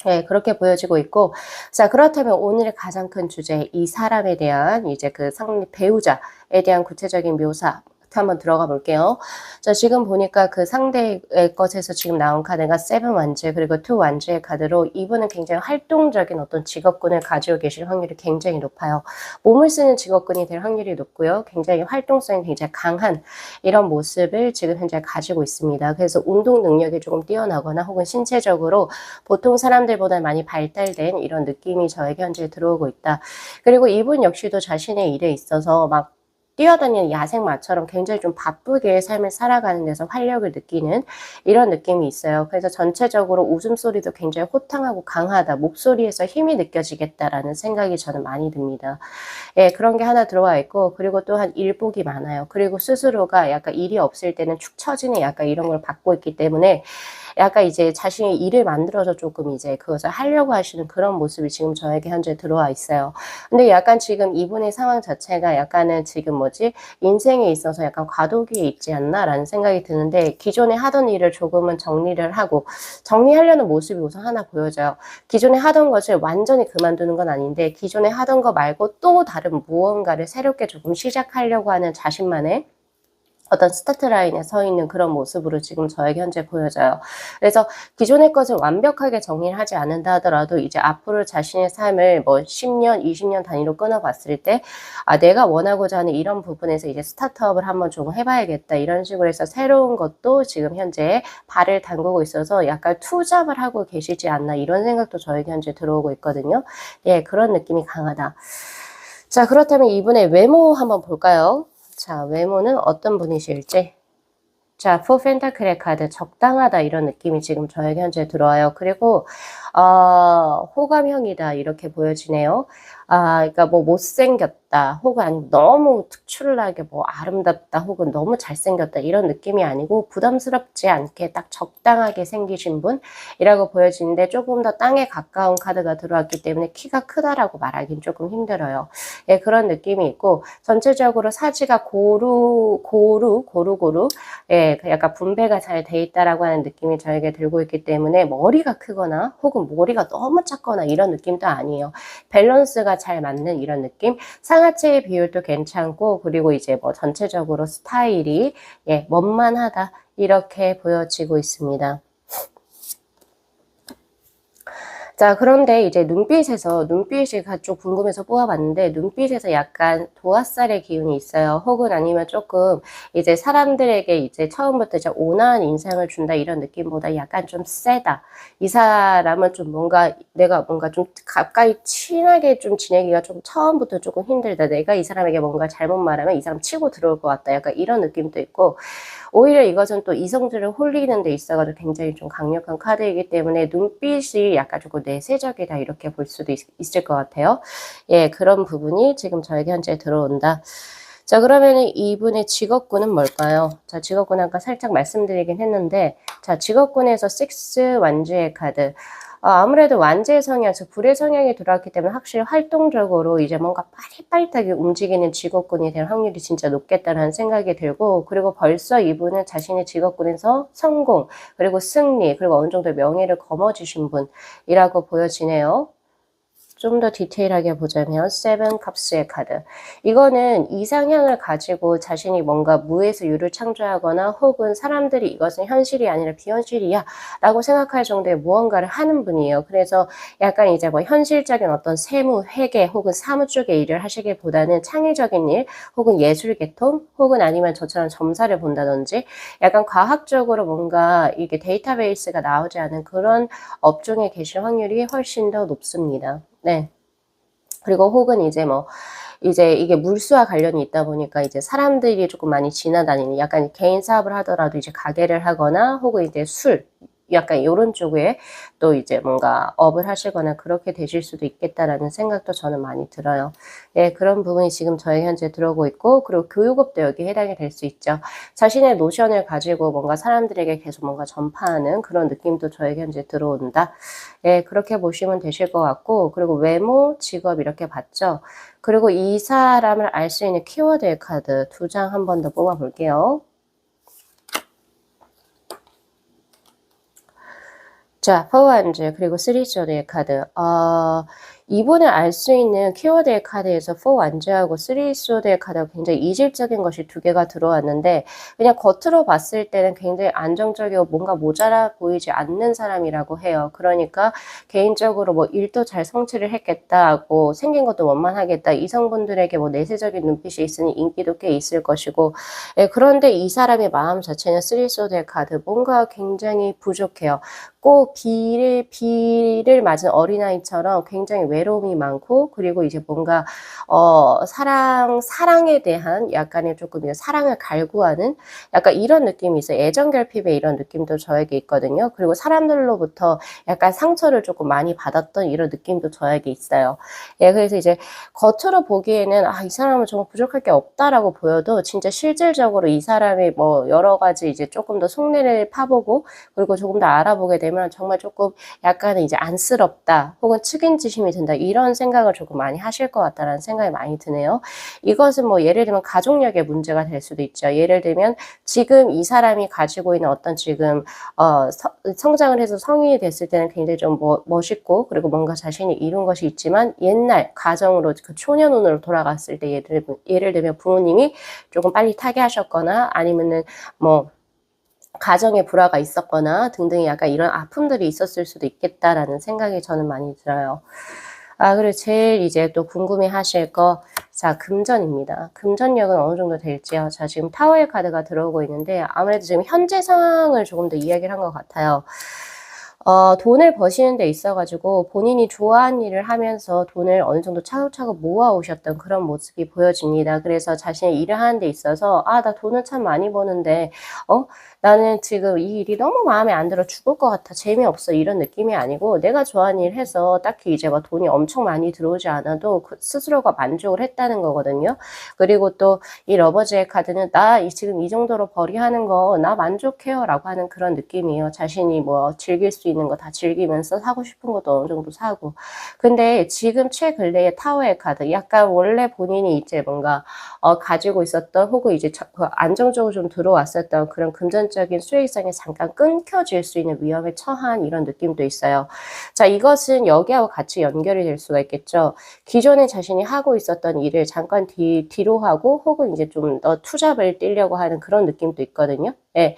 네, 그렇게 보여지고 있고. 자, 그렇다면 오늘의 가장 큰 주제, 이 사람에 대한 이제 그 배우자에 대한 구체적인 묘사 한번 들어가 볼게요. 자, 지금 보니까 그 상대의 것에서 지금 나온 카드가 세븐 완즈 그리고 투 완즈의 카드로 이분은 굉장히 활동적인 어떤 직업군을 가지고 계실 확률이 굉장히 높아요. 몸을 쓰는 직업군이 될 확률이 높고요. 굉장히 활동성이 굉장히 강한 이런 모습을 지금 현재 가지고 있습니다. 그래서 운동 능력이 조금 뛰어나거나 혹은 신체적으로 보통 사람들보다 많이 발달된 이런 느낌이 저에게 현재 들어오고 있다. 그리고 이분 역시도 자신의 일에 있어서 막 뛰어다니는 야생마처럼 굉장히 좀 바쁘게 삶을 살아가는 데서 활력을 느끼는 이런 느낌이 있어요. 그래서 전체적으로 웃음소리도 굉장히 호탕하고 강하다. 목소리에서 힘이 느껴지겠다라는 생각이 저는 많이 듭니다. 예, 그런 게 하나 들어와 있고, 그리고 또한 일복이 많아요. 그리고 스스로가 약간 일이 없을 때는 축 처지는 약간 이런 걸 받고 있기 때문에 약간 이제 자신의 일을 만들어서 조금 이제 그것을 하려고 하시는 그런 모습이 지금 저에게 현재 들어와 있어요. 근데 약간 지금 이분의 상황 자체가 약간은 지금 인생에 있어서 약간 과도기에 있지 않나라는 생각이 드는데, 기존에 하던 일을 조금은 정리를 하고 정리하려는 모습이 우선 하나 보여져요. 기존에 하던 것을 완전히 그만두는 건 아닌데 기존에 하던 거 말고 또 다른 무언가를 새롭게 조금 시작하려고 하는 자신만의 어떤 스타트 라인에 서 있는 그런 모습으로 지금 저에게 현재 보여져요. 그래서 기존의 것을 완벽하게 정리를 하지 않는다 하더라도 이제 앞으로 자신의 삶을 뭐 10년, 20년 단위로 끊어봤을 때 내가 원하고자 하는 이런 부분에서 이제 스타트업을 한번 좀 해봐야겠다 이런 식으로 해서 새로운 것도 지금 현재 발을 담그고 있어서 약간 투잡을 하고 계시지 않나 이런 생각도 저에게 현재 들어오고 있거든요. 예, 그런 느낌이 강하다. 자, 그렇다면 이분의 외모 한번 볼까요? 자, 외모는 어떤 분이실지. 자, 포 펜타클의 카드 적당하다 이런 느낌이 지금 저에게 현재 들어와요. 그리고 호감형이다 이렇게 보여지네요. 그러니까 뭐 못생겼다 혹은 아니면 너무 특출나게 뭐 아름답다 혹은 너무 잘생겼다 이런 느낌이 아니고 부담스럽지 않게 딱 적당하게 생기신 분이라고 보여지는데, 조금 더 땅에 가까운 카드가 들어왔기 때문에 키가 크다라고 말하기는 조금 힘들어요. 예, 그런 느낌이 있고 전체적으로 사지가 고루 예, 약간 분배가 잘 돼 있다라고 하는 느낌이 저에게 들고 있기 때문에 머리가 크거나 혹은 머리가 너무 작거나 이런 느낌도 아니에요. 밸런스가 잘 맞는 이런 느낌. 상하체의 비율도 괜찮고, 그리고 이제 뭐 전체적으로 스타일이 원만하다 이렇게 보여지고 있습니다. 자, 그런데 이제 눈빛이 좀 궁금해서 뽑아봤는데, 눈빛에서 약간 도화살의 기운이 있어요. 혹은 아니면 조금 이제 사람들에게 이제 처음부터 이제 온화한 인상을 준다 이런 느낌보다 약간 좀 세다. 이 사람은 좀 내가 뭔가 좀 가까이 친하게 좀 지내기가 좀 처음부터 조금 힘들다. 내가 이 사람에게 뭔가 잘못 말하면 이 사람 치고 들어올 것 같다. 약간 이런 느낌도 있고, 오히려 이것은 또 이성들을 홀리는 데 있어가지고 굉장히 좀 강력한 카드이기 때문에 눈빛이 약간 조금 내세적이다 이렇게 볼 수도 있을 것 같아요. 예, 그런 부분이 지금 저에게 현재 들어온다. 자, 그러면 이분의 직업군은 뭘까요? 자, 직업군 아까 살짝 말씀드리긴 했는데, 자, 직업군에서 6 완주의 카드. 아무래도 완제의 성향, 즉 불의 성향이 들어왔기 때문에 확실히 활동적으로 이제 뭔가 빠릿빠릿하게 움직이는 직업군이 될 확률이 진짜 높겠다는 생각이 들고, 그리고 벌써 이분은 자신의 직업군에서 성공, 그리고 승리, 그리고 어느 정도 명예를 거머쥐신 분이라고 보여지네요. 좀 더 디테일하게 보자면 세븐 컵스의 카드. 이거는 이상향을 가지고 자신이 뭔가 무에서 유를 창조하거나 혹은 사람들이 이것은 현실이 아니라 비현실이야 라고 생각할 정도의 무언가를 하는 분이에요. 그래서 약간 이제 뭐 현실적인 어떤 세무, 회계 혹은 사무 쪽의 일을 하시기보다는 창의적인 일 혹은 예술 계통 혹은 아니면 저처럼 점사를 본다든지 약간 과학적으로 뭔가 이게 데이터베이스가 나오지 않은 그런 업종에 계실 확률이 훨씬 더 높습니다. 네. 그리고 혹은 이제 뭐 이제 이게 물수와 관련이 있다 보니까 이제 사람들이 조금 많이 지나다니는 약간 개인 사업을 하더라도 이제 가게를 하거나 혹은 이제 술 약간 요런 쪽에 또 이제 뭔가 업을 하시거나 그렇게 되실 수도 있겠다라는 생각도 저는 많이 들어요. 예, 그런 부분이 지금 저희 현재 들어오고 있고 그리고 교육업도 여기에 해당이 될 수 있죠. 자신의 노션을 가지고 뭔가 사람들에게 계속 뭔가 전파하는 그런 느낌도 저에게 현재 들어온다. 예, 그렇게 보시면 되실 것 같고 그리고 외모, 직업 이렇게 봤죠. 그리고 이 사람을 알 수 있는 키워드의 카드 2장 한 번 더 뽑아 볼게요. 자, 포워한즈 그리고 3소드의 카드. 이분을 알 수 있는 키워드의 카드에서 4완즈하고 3소드의 카드가 굉장히 이질적인 것이 두 개가 들어왔는데 그냥 겉으로 봤을 때는 굉장히 안정적이고 뭔가 모자라 보이지 않는 사람이라고 해요. 그러니까 개인적으로 뭐 일도 잘 성취를 했겠다고 생긴 것도 원만하겠다. 이성분들에게 뭐 내세적인 눈빛이 있으니 인기도 꽤 있을 것이고 예, 그런데 이 사람의 마음 자체는 3소드의 카드 뭔가 굉장히 부족해요. 꼭 비를 맞은 어린아이처럼 굉장히 외로움이 많고 그리고 이제 뭔가 사랑에 대한 약간의 조금 사랑을 갈구하는 약간 이런 느낌이 있어요. 애정 결핍의 이런 느낌도 저에게 있거든요. 그리고 사람들로부터 약간 상처를 조금 많이 받았던 이런 느낌도 저에게 있어요. 예, 그래서 이제 겉으로 보기에는 이 사람은 정말 부족할 게 없다라고 보여도 진짜 실질적으로 이 사람이 뭐 여러 가지 이제 조금 더 속내를 파보고 그리고 조금 더 알아보게 되면 정말 조금 약간은 이제 안쓰럽다 혹은 측은지심이 든다 이런 생각을 조금 많이 하실 것 같다라는 생각이 많이 드네요. 이것은 뭐 예를 들면 가족력의 문제가 될 수도 있죠. 예를 들면 지금 이 사람이 가지고 있는 어떤 지금 성장을 해서 성인이 됐을 때는 굉장히 좀 멋있고 그리고 뭔가 자신이 이룬 것이 있지만 옛날 가정으로 그 초년운으로 돌아갔을 때 예를 들면 부모님이 조금 빨리 타계하셨거나 아니면은 뭐 가정에 불화가 있었거나 등등의 약간 이런 아픔들이 있었을 수도 있겠다라는 생각이 저는 많이 들어요. 그리고 제일 이제 또 궁금해 하실 거, 자, 금전입니다. 금전력은 어느 정도 될지요? 자, 지금 타워의 카드가 들어오고 있는데 아무래도 지금 현재 상황을 조금 더 이야기를 한 것 같아요. 돈을 버시는 데 있어가지고 본인이 좋아하는 일을 하면서 돈을 어느 정도 차곡차곡 모아오셨던 그런 모습이 보여집니다. 그래서 자신의 일을 하는 데 있어서 나 돈을 참 많이 버는데 나는 지금 이 일이 너무 마음에 안 들어 죽을 것 같아. 재미없어. 이런 느낌이 아니고 내가 좋아하는 일 해서 딱히 이제 막 돈이 엄청 많이 들어오지 않아도 그 스스로가 만족을 했다는 거거든요. 그리고 또 이 러버즈의 카드는 나 지금 이 정도로 벌이하는 거 나 만족해요 라고 하는 그런 느낌이에요. 자신이 뭐 즐길 수 있는 거 다 즐기면서 사고 싶은 것도 어느 정도 사고. 근데 지금 최근래의 타워의 카드 약간 원래 본인이 이제 뭔가 가지고 있었던 혹은 이제 안정적으로 좀 들어왔었던 그런 금전적인 수익성이 잠깐 끊겨질 수 있는 위험에 처한 이런 느낌도 있어요. 자, 이것은 여기하고 같이 연결이 될 수가 있겠죠. 기존에 자신이 하고 있었던 일을 잠깐 뒤로 하고 혹은 이제 좀 더 투잡을 뛰려고 하는 그런 느낌도 있거든요. 예.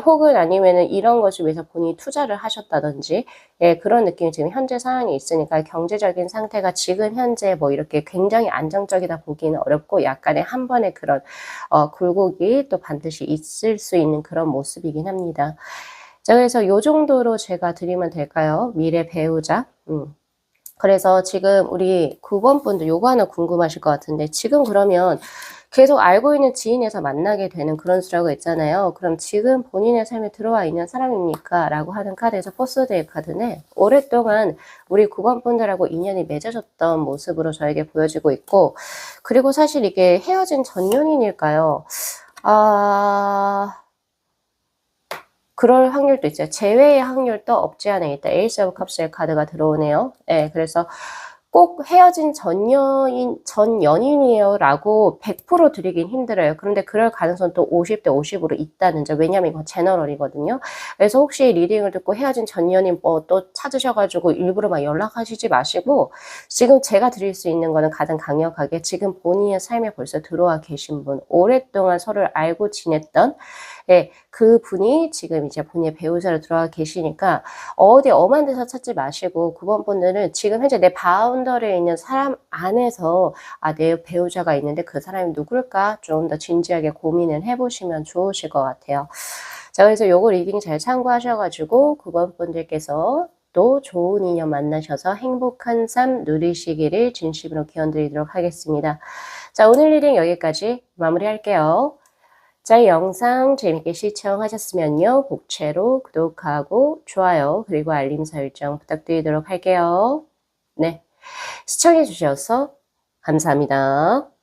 혹은 아니면은 이런 것을 위해서 본인이 투자를 하셨다든지 예, 그런 느낌이 지금 현재 상황에 있으니까 경제적인 상태가 지금 현재 뭐 이렇게 굉장히 안정적이다 보기는 어렵고 약간의 한 번의 그런 굴곡이 또 반드시 있을 수 있는 그런 모습이긴 합니다. 자, 그래서 요 정도로 제가 드리면 될까요? 미래 배우자. 그래서 지금 우리 9번 분들 요거 하나 궁금하실 것 같은데 지금 그러면 계속 알고 있는 지인에서 만나게 되는 그런 수라고 있잖아요. 그럼 지금 본인의 삶에 들어와 있는 사람입니까? 라고 하는 카드에서 포스데이 카드는 오랫동안 우리 9번 분들하고 인연이 맺어졌던 모습으로 저에게 보여지고 있고 그리고 사실 이게 헤어진 전 연인일까요? 그럴 확률도 있어요. 재회의 확률도 없지 않아 있다. 에이스 오브 컵스의 카드가 들어오네요. 예, 그래서 꼭 헤어진 전 연인이에요라고 100% 드리긴 힘들어요. 그런데 그럴 가능성은 또 50대 50으로 있다는 점. 왜냐면 이건 제너럴이거든요. 그래서 혹시 리딩을 듣고 헤어진 전 연인 뭐 또 찾으셔 가지고 일부러 막 연락하시지 마시고, 지금 제가 드릴 수 있는 거는 가장 강력하게 지금 본인의 삶에 벌써 들어와 계신 분, 오랫동안 서로를 알고 지냈던, 예, 그분이 지금 이제 본인의 배우자로 들어와 계시니까 어디 엄한 데서 찾지 마시고, 그번 분들은 지금 현재 내 바운더리에 있는 사람 안에서 내 배우자가 있는데 그 사람이 누굴까? 좀 더 진지하게 고민을 해보시면 좋으실 것 같아요. 자, 그래서 요거 리딩 잘 참고하셔가지고 9번 분들께서 또 좋은 인연 만나셔서 행복한 삶 누리시기를 진심으로 기원드리도록 하겠습니다. 자, 오늘 리딩 여기까지 마무리할게요. 자, 이 영상 재밌게 시청하셨으면요, 복채로 구독하고 좋아요 그리고 알림 설정 부탁드리도록 할게요. 네, 시청해 주셔서 감사합니다.